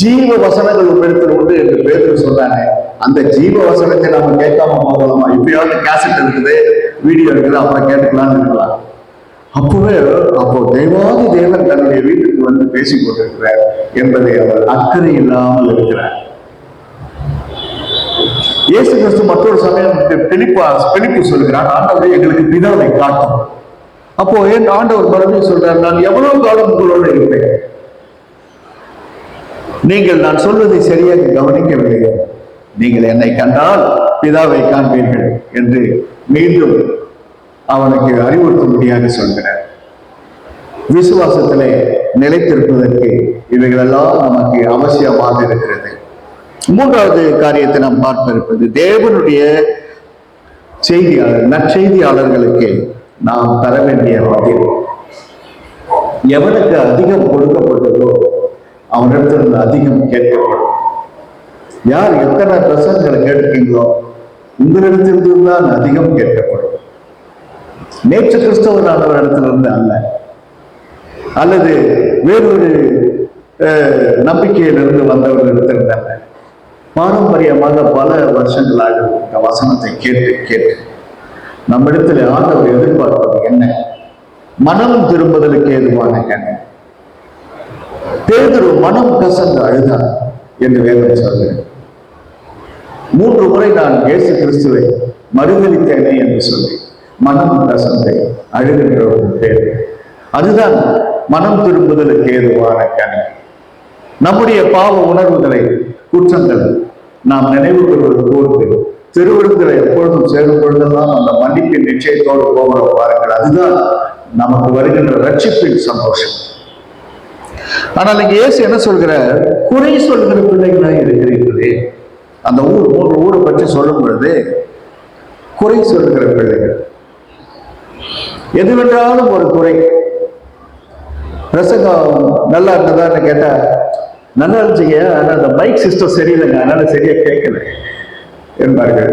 ஜீவ வசனங்கள் உங்களிடத்தில் உண்டு என்று பேதுரு சொன்னாங்க. அந்த ஜீவ வசனத்தை நாம கேட்காம போகலாமா? இப்பயாவது கேசட் இருக்குது, வீடியோ இருக்குது, அப்புறம் கேட்டுக்கலாம்னு இருக்கலாம். அப்போ தேவாதி தேவன் தன்னுடைய வீட்டுக்கு வந்து பேசிக் கொண்டிருக்கிறார் என்பதை அவர் அக்கறை இல்லாமல் இருக்கிறார். இயேசு கிறிஸ்து மற்றொரு சமயம் பிலிப்பு சொல்கிறார், ஆண்டவரே எங்களுக்கு பிதாவை காட்டும். அப்போ என் ஆண்டவர் மறுபடியும் சொல்றார், நான் எவ்வளவு காலம் உங்களோடு இருப்பேன், நீங்கள் நான் சொல்வதை சரியாக கவனிக்கவில்லை, நீங்கள் என்னை கண்டால் பிதாவை காண்பீர்கள் என்று மீண்டும் அவனுக்கு அறிவுறுத்தும்படியாக சொல்கிறார். விசுவாசத்திலே நிலைத்திருப்பதற்கு இவைகளெல்லாம் நமக்கு அவசியமாக இருக்கிறது. 3வது காரியத்தை நாம் பார்க்க இருப்பது, தேவனுடைய செய்தியாளர் நற்செய்தியாளர்களுக்கு நாம் தர வேண்டிய பதில். எவனுக்கு அதிகம் கொடுக்கப்பட்டதோ அவனிடத்திலிருந்து அதிகம் கேட்கப்படும். யார் எத்தனை பிரசங்களை கேட்டிருக்கீங்களோ உங்களிடத்திலிருந்து தான் அதிகம் கேட்கப்படும். நேற்று கிறிஸ்தவ இடத்திலிருந்து அல்ல, அல்லது வேறொரு நம்பிக்கையிலிருந்து வந்தவர்களிடத்திலிருந்து அல்ல. பாரம்பரியமாக பல வருஷங்களாக இந்த வசனத்தை கேட்டு கேட்டு நம்மிடத்தில் ஆண்டவர் எதிர்பார்ப்பது என்ன? மனம் திரும்புதலுக்கு ஏதுவான கண்ணு. பேதுரு மனம் கசந்து அழுதார் என்று வேதம் சொல்கிறேன். 3 முறை நான் இயேசு கிறிஸ்துவை மறுதலித்தேனே என்று சொல்லி மனம் கசந்து அழுகின்ற ஒரு பேர். அதுதான் மனம் திரும்புதலுக்கு ஏதுவான கண்ணு. நம்முடைய பாவ உணர்வுகளை, குற்றங்களை நாம் நினைவு கொள்வது போது திருவிருந்தில் எப்பொழுதும் சேரும் பொழுதெல்லாம் அந்த மன்னிப்பின் நிச்சயத்தோடு போகிறோம் பாருங்கள், அதுதான் நமக்கு வருகின்ற ரட்சிப்பின் சந்தோஷம். ஆனால் இங்க இயேசு என்ன சொல்கிறார்? குறை சொல்கிற பிள்ளைகளாக இருக்கிறீர்களே. அந்த மூன்று ஊரை பற்றி சொல்லும் பொழுது குறை சொல்கிற பிள்ளைகள், எதுவென்றாலும் ஒரு குறை. பிரசங்கம் நல்லா இருந்ததான்னு கேட்டா நல்லா இருந்துச்சுங்க, ஆனா அந்த மைக் சிஸ்டம் சரியில்லைங்க, அதனால சரியா கேட்கல என்பார்கள்.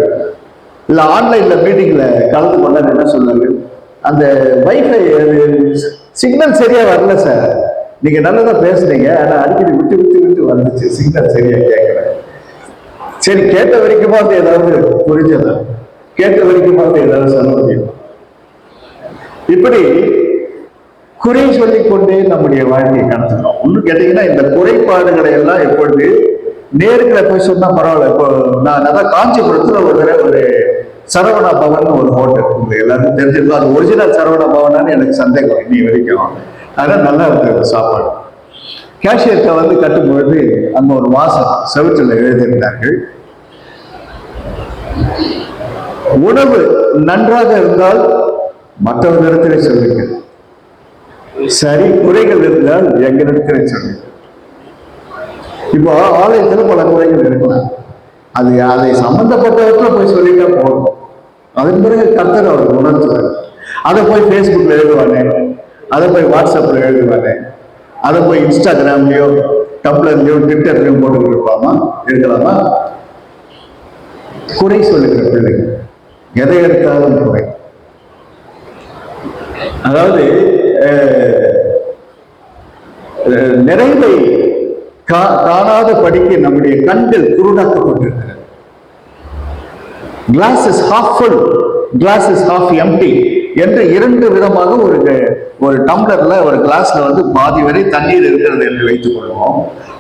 இல்ல ஆன்லைன்ல மீட்டிங்ல கலந்து கொண்டா என்ன சொன்னாங்க, அந்த வைஃபை சிக்னல் சரியா வரல சார், நீங்க நல்லதா பேசுறீங்க, ஆனா அடிக்கடி விட்டு விட்டு விட்டு வந்துச்சு, சிக்னல் சரியா கேட்கல. சரி, கேட்ட வரைக்குமா அது ஏதாவது புரிஞ்சதா? கேட்ட வரைக்குமா அது ஏதாவது சொல்ல முடியும்? இப்படி குறை சொல்லிக் கொண்டே நம்முடைய வாழ்க்கையை நடத்தணும். ஒண்ணு கேட்டீங்கன்னா, இந்த குறைபாடுகளை எல்லாம் எப்பொழுது நேர்களை போய் சொன்னா பரவாயில்ல. இப்போ நான் அதான் காஞ்சிபுரத்துல ஒரு சரவணா பவன் ஒரு ஹோட்டல், உங்களுக்கு எல்லாருக்கும் தெரிஞ்சிருக்கும். அது ஒரிஜினல் சரவணா பவனான்னு எனக்கு சந்தேகம் இன்னி வரைக்கும். அதனால நல்லா இருக்கு சாப்பாடு. கேஷியர்கிட்ட கட்டும்பொழுது அங்க ஒரு வாசம் செவுற்றில் எழுதியிருந்தார்கள், உணவு நன்றாக இருந்தால் மற்றவர்களிடத்திலே சொல்லுங்க, சரி குறைகள் இருந்தால் எங்களிடத்திலே சொல்லுங்க. இப்போ ஆலயத்துல பல குறைகள் இருக்கலாம், அதை சம்பந்தப்பட்டவற்றை போய் சொல்லிட்டா போதும். அதன் பிறகு கர்த்தர் அவர் உணர்த்துவார். அதை போய் ஃபேஸ்புக்ல எழுதுவானே, அதை போய் வாட்ஸ்அப்ல எழுதுவானே, அதை போய் இன்ஸ்டாகிராம்லயோ டப்லர்லயோ ட்விட்டர்லயோ போட்டு இருப்பாமா? இருக்கலாமா? குறை சொல்லுகிற பிள்ளைகள், எதை எடுத்தாலும் குறை. அதாவது நிறைவை காணாத படிக்க நம்முடைய கண்கள் குருடாக்கப்பட்டிருக்கிறது. Glass is half full, glass is half empty என்று இரண்டு விதமாக ஒரு டம்ளர்ல ஒரு கிளாஸ்ல பாதி வரை தண்ணீர் இருக்கிறது என்று வைத்துக் கொள்வோம்.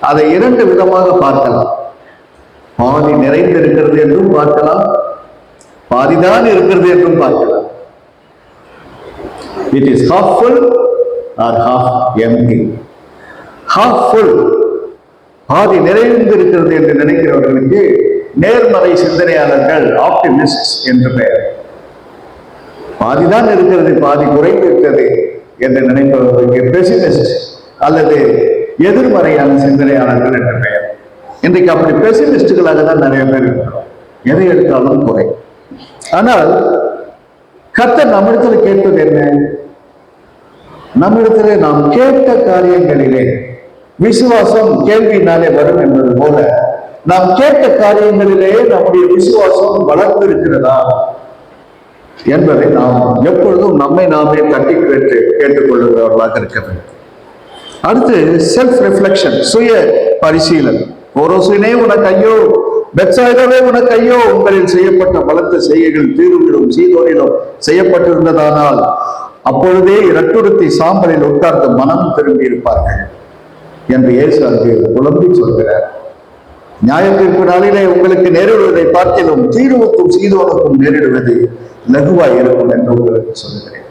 அதை இரண்டு விதமாக பார்க்கலாம். பாதி நிறைந்து இருக்கிறது என்றும் பார்க்கலாம், பாதிதான் இருக்கிறது என்றும் பார்க்கலாம். It is half full or half empty. Half full, பாதி நிறைந்து இருக்கிறது என்று நினைக்கிறவர்களுக்கு நேர்மறை சிந்தனையாளர்கள் ஆப்டிமிஸ்ட் என்று பெயர். பாதிதான் இருக்கிறது, பாதி குறைந்து இருக்கிறது என்று நினைப்பவர்களுக்கு பெசிமிஸ்ட் அல்லது எதிர்மறையான சிந்தனையாளர்கள் என்று பெயர். இன்றைக்கு அப்படி பெசிமிஸ்டுகளாக தான் நிறைய பேர் இருக்கிறோம், எதை எடுத்தாலும் குறை. ஆனால் கர்த்தர் நம்மிடத்தில் கேட்பது என்ன? நம்மிடத்திலே நாம் கேட்ட காரியங்களிலே விசுவாசம் கேள்வினாலே வரும் என்பது போல, நாம் கேட்ட காரியங்களிலே நம்முடைய விசுவாசம் வளர்ந்து இருக்கிறதா என்பதை நாம் எப்பொழுதும் நம்மை நாமே தட்டி கேட்டுக்கொள்ளுகிறவர்களாக இருக்க வேண்டும். அடுத்து செல்ஃப் ரிஃப்ளெக்ஷன், சுய பரிசீலனை. கோரோசினே உனக்கு ஐயோ, பெத்சாயிதாவே உனக்கு ஐயோ, உங்களில் செய்யப்பட்ட பலத்த செய்கைகள் தீருவிலும் சீதோனிலும் செய்யப்பட்டிருந்ததானால் அப்பொழுதே இரட்டுடுத்தி சாம்பலில் உட்கார்ந்து மனம் திரும்பி இருப்பார்கள் என்று இயேசு அங்கு புலம்பி சொல்கிறார். நியாய தீர்ப்பு நாளிலே உங்களுக்கு நேரிடுவதை பார்த்திலும் தீருவுக்கும் சீதோனுக்கும் நேரிடுவது லகுவாய் இருக்கும் என்று உங்களுக்கு சொல்லுகிறேன்.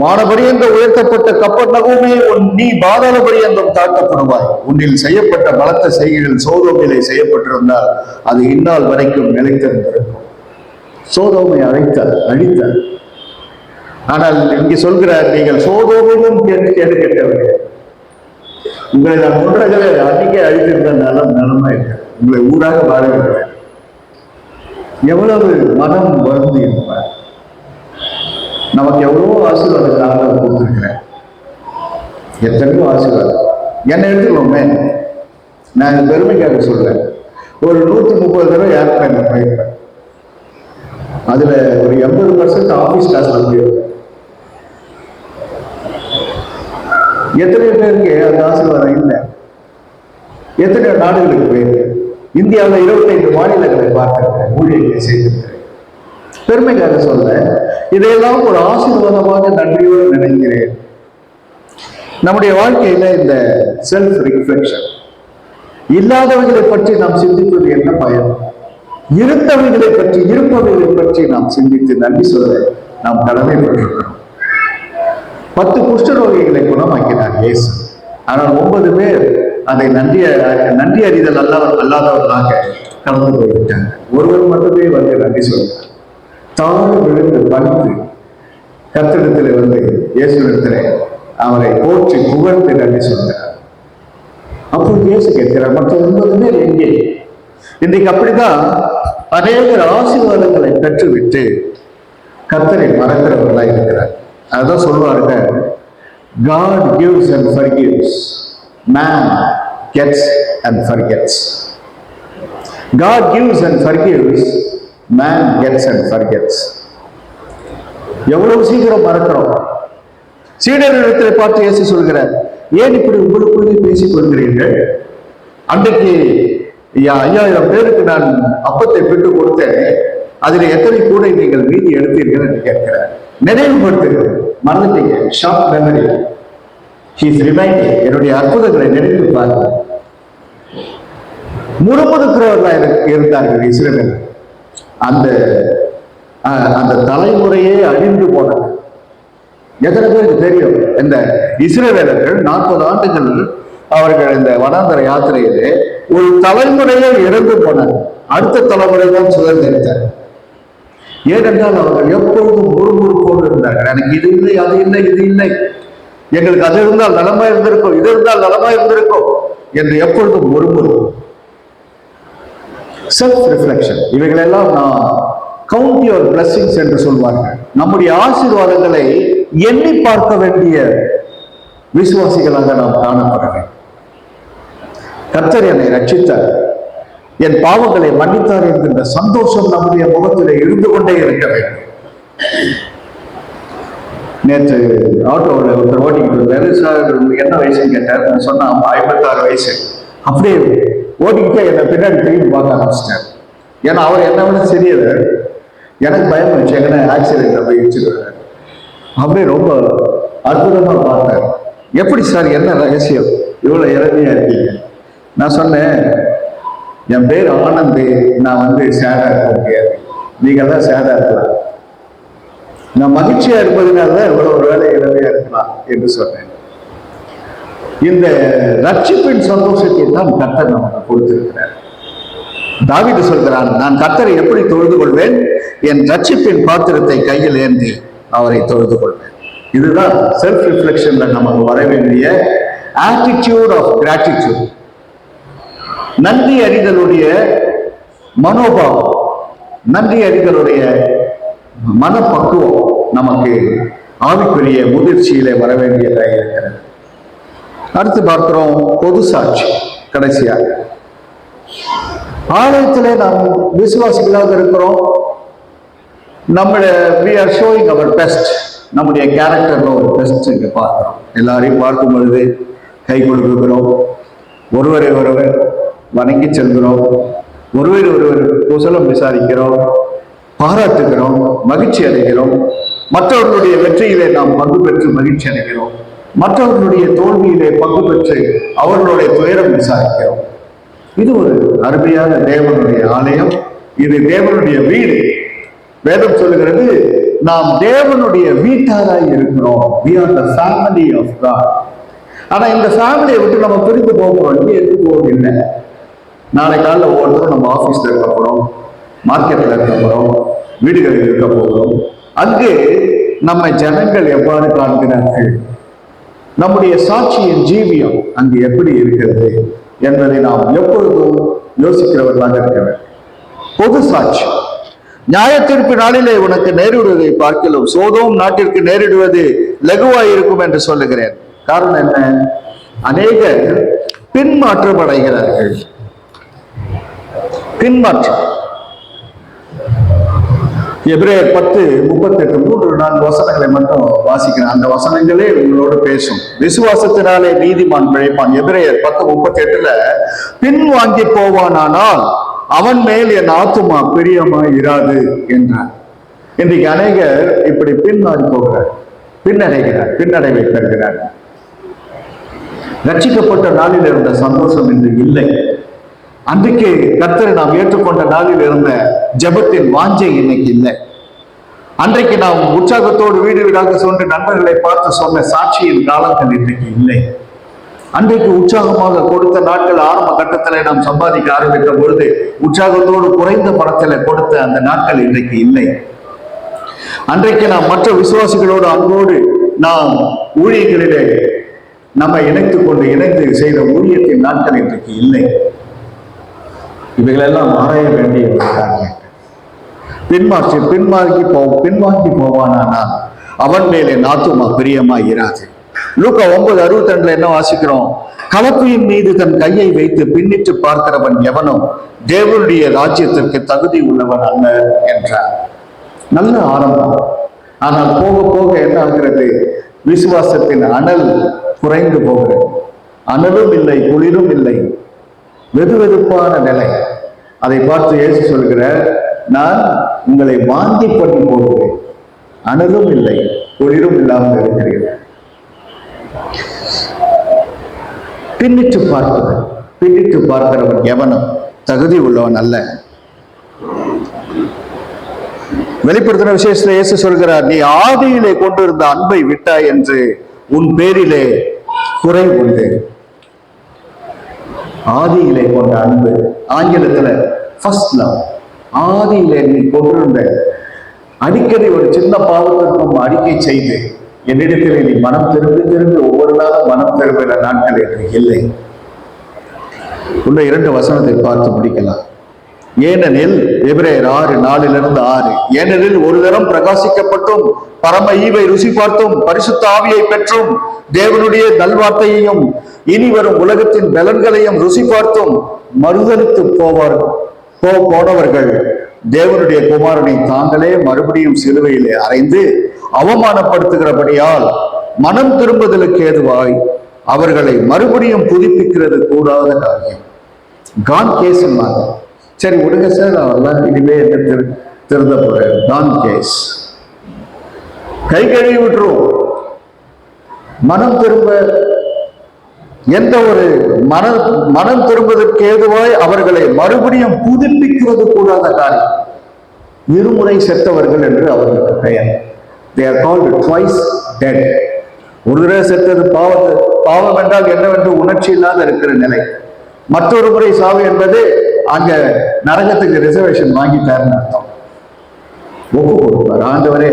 வானபடி என்று உயர்த்தப்பட்ட கப்பர்நகூமே, நீ பாதாளபடி என்றும் தாழ்த்தப்படுவாய். உன்னில் செய்யப்பட்ட பலத்த செய்கைகள் சோதோமிலே செய்யப்பட்டிருந்தால் அது இந்நாள் வரைக்கும் நிலைத்திருந்திருக்கும். சோதோமை அழித்தார். ஆனால் இங்கு சொல்கிறார், நீங்கள் சோதோமிலும் கேட்டு கேட்டவர்கள், உங்களை நான் முன்னகளே அன்னைக்கே அழித்திருந்த நலமா இருக்க, உங்களை ஊராக வாழவில்லை. எவ்வளவு மனம் வருந்தி இருப்பார். நமக்கு எவ்வளவோ ஆசீர்வாதங்களாக கொடுத்திருக்கிறேன், எத்தனையோ ஆசீர்வாதம். என்ன எடுத்துக்கோமே, நான் பெருமைக்காக சொல்றேன், ஒரு 130 தடவை ஏர்பிளைன்ல போயிருப்பேன். அதுல ஒரு 80% ஆபீஸ் கிளாஸ்ல போயிருப்பேன். எத்தனை பேருக்கு அந்த ஆசீர்வாதம் இல்லை? எத்தனை நாடுகளுக்கு போயிருக்கேன். இந்தியாவில் 25 மாநிலங்களை பார்த்திருக்கிறேன், ஊழியர்களை செய்திருக்கிறேன். பெருமைக்காக சொல்ல, இதையெல்லாம் ஒரு ஆசீர்வாதமாக நன்றியோடு நினைக்கிறேன். நம்முடைய வாழ்க்கையில இந்த செல்ஃப் ரிஃப்ளெக்ஷன், இல்லாதவர்களை பற்றி நாம் சிந்திப்பது என்ன பயன்? இருந்தவர்களை பற்றி, இருப்பவர்களை பற்றி நாம் சிந்தித்து நன்றி சொல்ல நாம் கடமைப்பட்டிருக்கிறோம். 10 குஷ்டரோகிகளை குணமாக்கினார் இயேசு. ஆனால் 9 பேர் அதை நன்றி அறிதல் அல்லாதவர்களாக கலந்து போய்விட்டாங்க. ஒருவர் மட்டுமே வந்து நன்றி சொல்கிறார். தாழ்ந்து விழுந்து பணிந்து கர்த்தரிடத்தில் வந்து இயேசுவிடத்தில் அவரை போற்றி புகழ்ந்து நன்றி சொல்கிறார். அப்போது இயேசு கேட்கிறார், மற்ற 9 பேர் எங்கே? இன்றைக்கு அப்படிதான் அநேகர் ஆசீர்வாதங்களை பெற்றுவிட்டு கர்த்தரை மறக்கிறவர்களாக இருக்கிறார். அதான் சொல்லுவாங்க, God gives and forgives, man gets and forgets. God gives and forgives, man gets and forgets. எவ்வளவு சீக்கிரம் மறக்கிறோம். சீடர்களிடத்தில் பார்த்து இயேசு சொல்கிறார், ஏன் இப்படி உங்களுக்குள்ளே பேசிக் கொள்கிறீர்கள்? அன்றைக்கு 5000 பேருக்கு நான் அப்பத்தை பெற்று கொடுத்தேன், அதில் எத்தனை கூடை நீங்கள் மீதி எடுத்தீர்கள் என்று கேட்கிறார். நினைவுபடுத்துகிறது, மறந்துட்டீங்க. Short memory. He's reminding. என்னுடைய அற்புதங்களை நினைத்து பாருங்கள். முறுமுறுக்கிறவர்களாக இருந்தார்கள் இஸ்ரவேல். அந்த தலைமுறையே அழிந்து போனது. எத்தனை பேருக்கு தெரியும்? இந்த இஸ்ரவேலர்கள் 40 ஆண்டுகள் அவர்கள் இந்த வனாந்தர யாத்திரையிலே ஒரு தலைமுறையே இறந்து போனார். அடுத்த தலைமுறை தான் சுதந்திரித்தார். ஏனென்றால் அவர்கள் எப்பொழுதும் முறுமுறுப்போடு இருந்தார்கள். எனக்கு இது இல்லை, அது இல்லை, இது இல்லை, எங்களுக்கு அது இருந்தால் நலமா இருந்திருக்கும், இது இருந்தால் நலமா இருந்திருக்கும் என்று எப்பொழுதும் முறுமுறுப்பு. Self reflection. இவைகளெல்லாம் நான் கவுண்ட் யுவர் பிளஸிங்ஸ் என்று சொல்வார்கள். நம்முடைய ஆசீர்வாதங்களை எண்ணி பார்க்க வேண்டிய விசுவாசிகளாக நாம் காணப்படுகிறோம். கர்த்தர் என்னை ரட்சித்தார், என் பாவங்களை மன்னித்தார் என்கின்ற சந்தோஷம் நம்முடைய முகத்திலே இருந்து கொண்டே இருக்க வேண்டும். நேற்று ஆட்டோவில் ஒருத்தர் ஓட்டிக்கிட்டு இருந்தாரு. சார் என்ன வயசுன்னு கேட்டார். நான் சொன்னா 56 வயசு. அப்படியே ஓட்டிக்கிட்டே என்னை பின்னாடி திரும்பி பார்க்க ஆரம்பிச்சிட்டார். ஏன்னா அவர் என்ன விட சிறியவர். எனக்கு பயம் வச்சு எங்கன்னா ஆக்சிடென்ட்ல போய் வச்சுருவாரு. அப்படியே ரொம்ப அற்புதமா பார்த்தார். எப்படி சார், என்ன ரகசியம், இவ்வளவு இறமையா இருக்கீங்க? நான் சொன்னேன், என் பேர் ஆனந்த், நான் வந்து சேடா இருக்க முடியாது, நீங்க தான் சேடா இருக்கலாம், நான் மகிழ்ச்சியா இருப்பதுனாலதான் இவ்வளவு ஒரு வேலை இளமையா இருக்கலாம் என்று சொன்னேன். இந்த ரட்சிப்பின் சந்தோஷத்தை தான் கர்த்தர் நமக்கு கொடுத்திருக்கிறார். தாவீது சொல்கிறான், நான் கர்த்தரை எப்படி தொழுது கொள்வேன்? என் ரட்சிப்பின் பாத்திரத்தை கையில் ஏந்தி அவரை தொழுது கொள்வேன். இதுதான் செல்ஃப் ரிஃப்ளெக்ஷன்ல நமக்கு வர வேண்டிய ஆட்டிடியூட் ஆஃப் கிராட்டிடியூட். நன்றி அறிதலுடைய மனோபாவம், நன்றி அறிதலுடைய மனப்பக்குவம் நமக்கு ஆவிக்குரிய முதிர்ச்சியிலே வர வேண்டியதாக இருக்கிறது. அடுத்து பார்க்கிறோம் பொது சாட்சி. கடைசியாக ஆலயத்திலே நாம் விசுவாசிகளாக இருக்கிறோம். நம்முடைய we are showing our best. நம்முடைய கேரக்டர்ல ஒரு பெஸ்ட் இங்க பார்க்கிறோம். எல்லாரையும் பார்க்கும் பொழுது கை கொடுக்கிறோம், ஒருவரை ஒருவர் வணங்கி செல்கிறோம், ஒருவர் ஒருவர் குசலம் விசாரிக்கிறோம், பாராட்டுகிறோம், மகிழ்ச்சி அடைகிறோம். மற்றவர்களுடைய வெற்றியிலே நாம் பங்கு பெற்று மகிழ்ச்சி அடைகிறோம், மற்றவர்களுடைய தோல்வியிலே பங்கு பெற்று அவர்களுடைய துயரம் விசாரிக்கிறோம். இது ஒரு அருமையான தேவனுடைய ஆலயம், இது தேவனுடைய வீடு. வேதம் சொல்லுகிறது, நாம் தேவனுடைய வீட்டாராய் இருக்கிறோம். We are the family of God. ஆனா இந்த ஃபேமிலியை விட்டு நம்ம பிரிந்து போகிறோம், எது போவதில்லை. நாளை காலையில் ஒவ்வொருத்தரும் நம்ம ஆபீஸ்ல இருக்க போறோம், மார்க்கெட்ல இருக்க போறோம், வீடுகளில் இருக்க போகிறோம். அங்கு நம்ம ஜனங்கள் எவ்வாறு காண்கிறார்கள், நம்முடைய சாட்சியின் ஜீவியம் அங்கு எப்படி இருக்கிறது என்பதை நாம் எப்பொழுதும் யோசிக்கிறவர்களாக இருக்க வேண்டும். பொது சாட்சி. நியாயத்தீர்ப்பு நாளிலே உனக்கு நேரிடுவதை பார்க்கலாம் சோதோம் நாட்டிற்கு நேரிடுவது லகுவாய் இருக்கும் என்று சொல்லுகிறேன். காரணம் என்ன? அநேகர் பின்மாற்றம் அடைகிறார்கள். பின்மாற்றம். எபிரேயர் 10:38 3-4 வசனங்களை மட்டும் வாசிக்கிறேன். அந்த வசனங்களே உங்களோடு பேசும். விசுவாசத்தினாலே நீதிமான் பிழைப்பான். எபிரேயர் 10:38 பின் வாங்கி போவானால் அவன் மேல் என் ஆத்துமா பிரியமாய் இராது என்றார். இன்றைக்கு அநேகர் இப்படி பின்வாங்கி போகிறார், பின்னடைவை பெறுகிறார். ரட்சிக்கப்பட்ட நாளில் இருந்த சந்தோஷம் இன்று இல்லை. அன்றைக்கு கர்த்தரை நாம் ஏற்றுக்கொண்ட நாளில் இருந்த ஜெபத்தின் வாஞ்சை இன்னைக்கு இல்லை. அன்றைக்கு நாம் உற்சாகத்தோடு வீடு வீடாக சென்று நண்பர்களை பார்த்து சொன்ன சாட்சியின் காலங்கள் இன்றைக்கு இல்லை. அன்றைக்கு உற்சாகமாக கொடுத்த நாட்கள் ஆரம்ப கட்டத்தில் நாம் சம்பாதிக்க ஆரம்பித்த பொழுது உற்சாகத்தோடு குறைந்த பணத்தில் கொடுத்த அந்த நாட்கள் இன்றைக்கு இல்லை. அன்றைக்கு நாம் மற்ற விசுவாசிகளோடு அன்போடு நாம் ஊழியர்களிலே நம்மை இணைந்து செய்த ஊழியத்தின் நாட்கள் இன்றைக்கு இல்லை. இவைகளெல்லாம் ஆராய வேண்டிய ஒரு காரியம். பின்வாங்கி போவானால் அவன் மேலே நாத்துமா பிரியமா இராது. லூக்கா 9:62 என்ன வாசிக்கிறோம்? கலப்பையின் மீது தன் கையை வைத்து பின்னிட்டு பார்க்கிறவன் எவனும் தேவனுடைய ராஜ்யத்திற்கு தகுதி உள்ளவன் அல்ல என்றார். நல்ல ஆரம்பம். ஆனால் போக போக என்ன ஆகிறது? விசுவாசத்தின் அனல் குறைந்து போகிறது. அனலும் இல்லை, குளிரும் இல்லை, வெதுவெதுப்பான நிலை. அதை பார்த்து இயேசு சொல்கிறார், நான் உங்களை வாந்தி பண்ணி போகிறேன், அனலும் இல்லை, குளிரும் இல்லாமல் இருக்கிறீர்கள். பின்னிட்டு பார்க்கிறவன் எவனும் தகுதி உள்ளவன் அல்ல. வெளிப்படுத்தின விசேஷத்துல இயேசு சொல்கிறார், நீ ஆதியிலே கொண்டிருந்த அன்பை விட்டாய் என்று உன் பேரிலே குறை உண்டு. ஆதியிலே கொண்ட அன்பு, ஆங்கிலத்துல ஃபர்ஸ்ட் லவ். ஆதியிலே நீ கொண்டிருந்த, அடிக்கடி ஒரு சின்ன பாவத்திற்கும் அறிக்கை செய்து என்னிடத்திலே நீ மனம் திரும்பி ஒவ்வொரு நாளும் மனம் திரும்புகிற நாட்கள் என்று இல்லை. உள்ள 2 வசனத்தை பார்த்து முடிக்கலாம். ஏனெனில் எபிரேயர் 6:4-6, ஏனெனில் ஒரு தரம் பிரகாசிக்கப்பட்டும் பரம ஈவை ருசி பார்த்தும் பரிசுத்த ஆவியை பெற்றும் தேவனுடைய நல்வார்த்தையையும் இனி வரும் உலகத்தின் பலன்களையும் ருசி பார்த்தும் மறுதலித்து போனவர்கள் தேவனுடைய குமாரனை தாங்களே மறுபடியும் சிலுவையிலே அறைந்து அவமானப்படுத்துகிறபடியால் மனம் திரும்புதலுக்கு ஏதுவாய் அவர்களை மறுபடியும் புதுப்பிக்கிறது கூடாத காரியம். கான் கேஸ் மாதிரி. சரி விடுங்க சார், அவெல்லாம் இனிமே என்ன திருந்த போறேன். கான் கேஸ், கை கழுவி விட்டுரும். மனம் திரும்ப எந்த ஒரு மனம் திரும்பதற்கு ஏதுவாய் அவர்களை மறுபடியும் புதுப்பிக்கிறது கூடாத காரியம். இருமுறை செத்தவர்கள் என்று அவர்களுக்கு பெயர். They are called twice dead. ஒரு தடவை செத்தது பாவம் என்றால் என்னவென்று உணர்ச்சி இல்லாத இருக்கிற நிலை. மற்றொரு முறை சாவு என்பது அங்க நரகத்துக்கு ரிசர்வேஷன் வாங்கிட்டாருன்னு அர்த்தம். ஒப்பு கொடுப்பார். ஆண்டவரே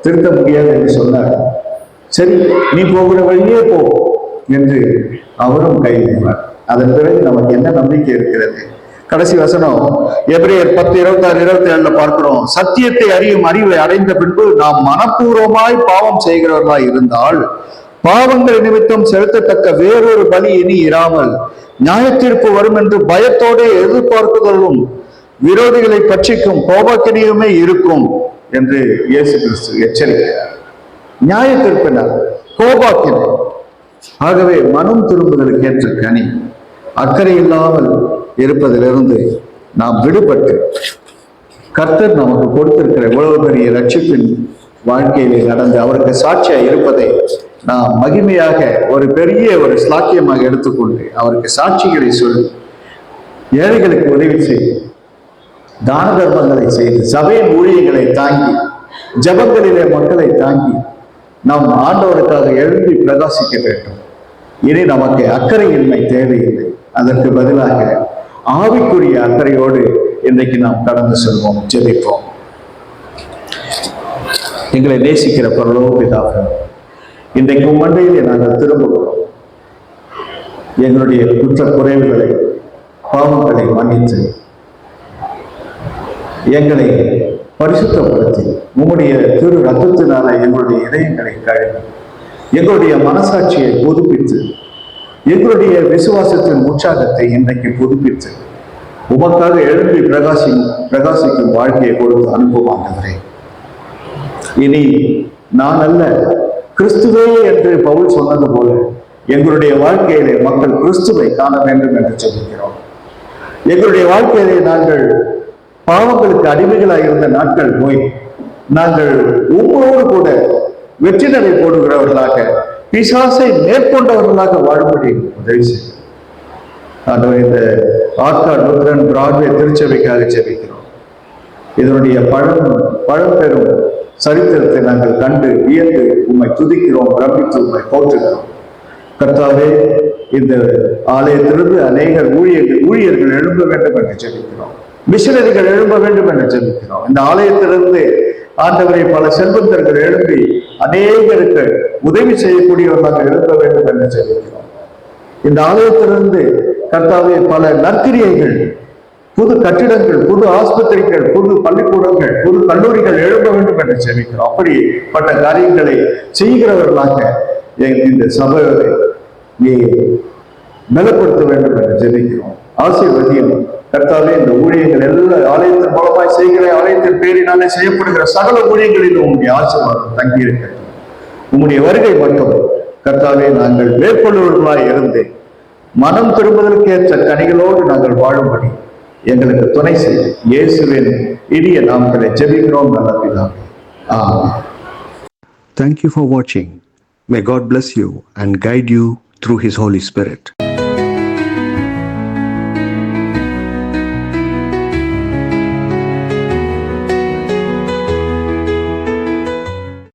திருத்த முடியாது என்று சொன்னார். சரி, நீ போகிற வழியே போ என்று அவரும் கைவிடுவார். அதன் பிறகு நமக்கு என்ன நம்பிக்கை இருக்கிறது? கடைசி வசனம் எபிரேயர் 10:26-27 பார்க்கிறோம். சத்தியத்தை அறியும் அறிவை அடைந்த பின்பு நாம் மனப்பூர்வமாய் பாவம் செய்கிறவர்களாய் இருந்தால் பாவங்கள் நிமித்தம் செலுத்தத்தக்க வேறொரு பலி இனி இராமல் நியாயத்தீர்ப்பு வரும் என்று பயத்தோடு எதிர்பார்க்குதலும் விரோதிகளை பட்சிக்கும் கோபாக்கினியுமே இருக்கும் என்று இயேசு கிறிஸ்து எச்சரிக்கிறார். நியாயத்தீர்ப்பினால் கோபாக்கினை. ஆகவே மனம் திரும்புதலுக்கு ஏற்ற கனி. அக்கறை இல்லாமல் இருப்பதிலிருந்து நாம் விடுபட்டு கர்த்தர் நமக்கு கொடுத்திருக்கிற இவ்வளவு பெரிய ரட்சிப்பின் வாழ்க்கையிலே நடந்து அவருக்கு சாட்சியாக இருப்பதை நாம் மகிமையாக ஒரு பெரிய ஒரு ஸ்லாக்கியமாக எடுத்துக்கொண்டு அவருக்கு சாட்சிகளை சொல்லி ஏழைகளுக்கு உதவி செய்து தான தர்மங்களை செய்து சபையின் ஊழியர்களை தாங்கி ஜபங்களிலே மக்களை தாங்கி நாம் ஆண்டவருக்காக எழுப்பி பிரகாசிக்க வேண்டும். இனி நமக்கு அக்கறையின்மை தேவையில்லை. அதற்கு பதிலாக ஆவிக்குரிய அக்கறையோடு இன்றைக்கு நாம் கடந்து செல்வோம். ஜெபிப்போம். எங்களை நேசிக்கிற பரலோக பிதாவே, இன்றைக்கு மண்டையிலே நாங்கள் திரும்புகிறோம். எங்களுடைய குற்ற குறைவுகளை பாவங்களை மன்னித்து எங்களை பரிசுத்தப்படுத்தி உம்முடைய திரு ரத்தத்தினால எங்களுடைய இதயங்களை கழுவி எங்களுடைய மனசாட்சியை புதுப்பித்து எங்களுடைய விசுவாசத்தின் உற்சாகத்தை இன்றைக்கு புதுப்பித்து உமக்காக எழுப்பி பிரகாசிக்கும் வாழ்க்கையை கொடுத்து அனுப்புவாண்டவரே. இனி நான் அல்ல, கிறிஸ்துவே என்று பவுல் சொன்னது போல எங்களுடைய வாழ்க்கையிலே மக்கள் கிறிஸ்துவை காண வேண்டும் என்று சொல்லுகிறோம். எங்களுடைய வாழ்க்கையிலே நாங்கள் பாவங்களுக்கு அடிமைகளாக இருந்த நாட்கள் போய் நாங்கள் உங்களோடு கூட வெற்றி நடை போடுகிறவர்களாக பிசாசை மேற்கொண்டவர்களாக வாழும்படி உதவி செய்யும். இந்த ஆற்காடு லுத்ரன் பிராட்வே திருச்சபைக்காக ஜெபிக்கிறோம். இதனுடைய பழம்பெரும் சரித்திரத்தை நாங்கள் கண்டு வியந்து உம்மை துதிக்கிறோம், பிரமித்து உம்மை போற்றுகிறோம். கர்த்தாவே, இந்த ஆலயத்திலிருந்து அநேகர் ஊழியர்கள் எழும்ப வேண்டும் என்று ஜெபிக்கிறோம். மிஷனரிகள் எழும்ப வேண்டும் என்று ஜெபிக்கிறோம். இந்த ஆலயத்திலிருந்து ஆண்டவரை பல செல்வந்தர்கள் எழும்பி அநேகருக்கு உதவி செய்யக்கூடியவர்களாக எழும்ப வேண்டும் என்று ஜெபிக்கிறோம். இந்த ஆலயத்திலிருந்து கர்த்தாவே பல நற்கிரியைகள், புது கட்டிடங்கள், புது ஆஸ்பத்திரிகள், புது பள்ளிக்கூடங்கள், புது கல்லூரிகள் எழும்ப வேண்டும் என்று ஜெபிக்கிறோம். அப்படிப்பட்ட காரியங்களை செய்கிறவர்களாக இந்த சபையை நீ பலப்படுத்த வேண்டும் என்று ஜெபிக்கிறோம். ஆசீர்வதியும் கர்த்தாவே, இந்த ஊழியங்கள் எல்லா ஆலயத்தின் மூலமாய் செய்கிற, ஆலயத்தின் பேரினாலே செய்யப்படுகிற சகல ஊழியங்களிலும் உங்களுடைய ஆசீர்வாதம் தங்கி இருக்கட்டும். உங்களுடைய வருகை மட்டும் கர்த்தாவே நாங்கள் மேற்கொள்ளுவர்களாய் இருந்து மனம் திரும்புவதற்கேற்ற கனிகளோடு நாங்கள் வாழும்படி எங்களுக்கு துணை செய்யும். இயேசுவின் இனிய நாமத்திலே ஜெபிக்கிறோம் நல்ல பிதாவே. ஆமென். Thank you for watching. May God bless you and guide you through His Holy Spirit.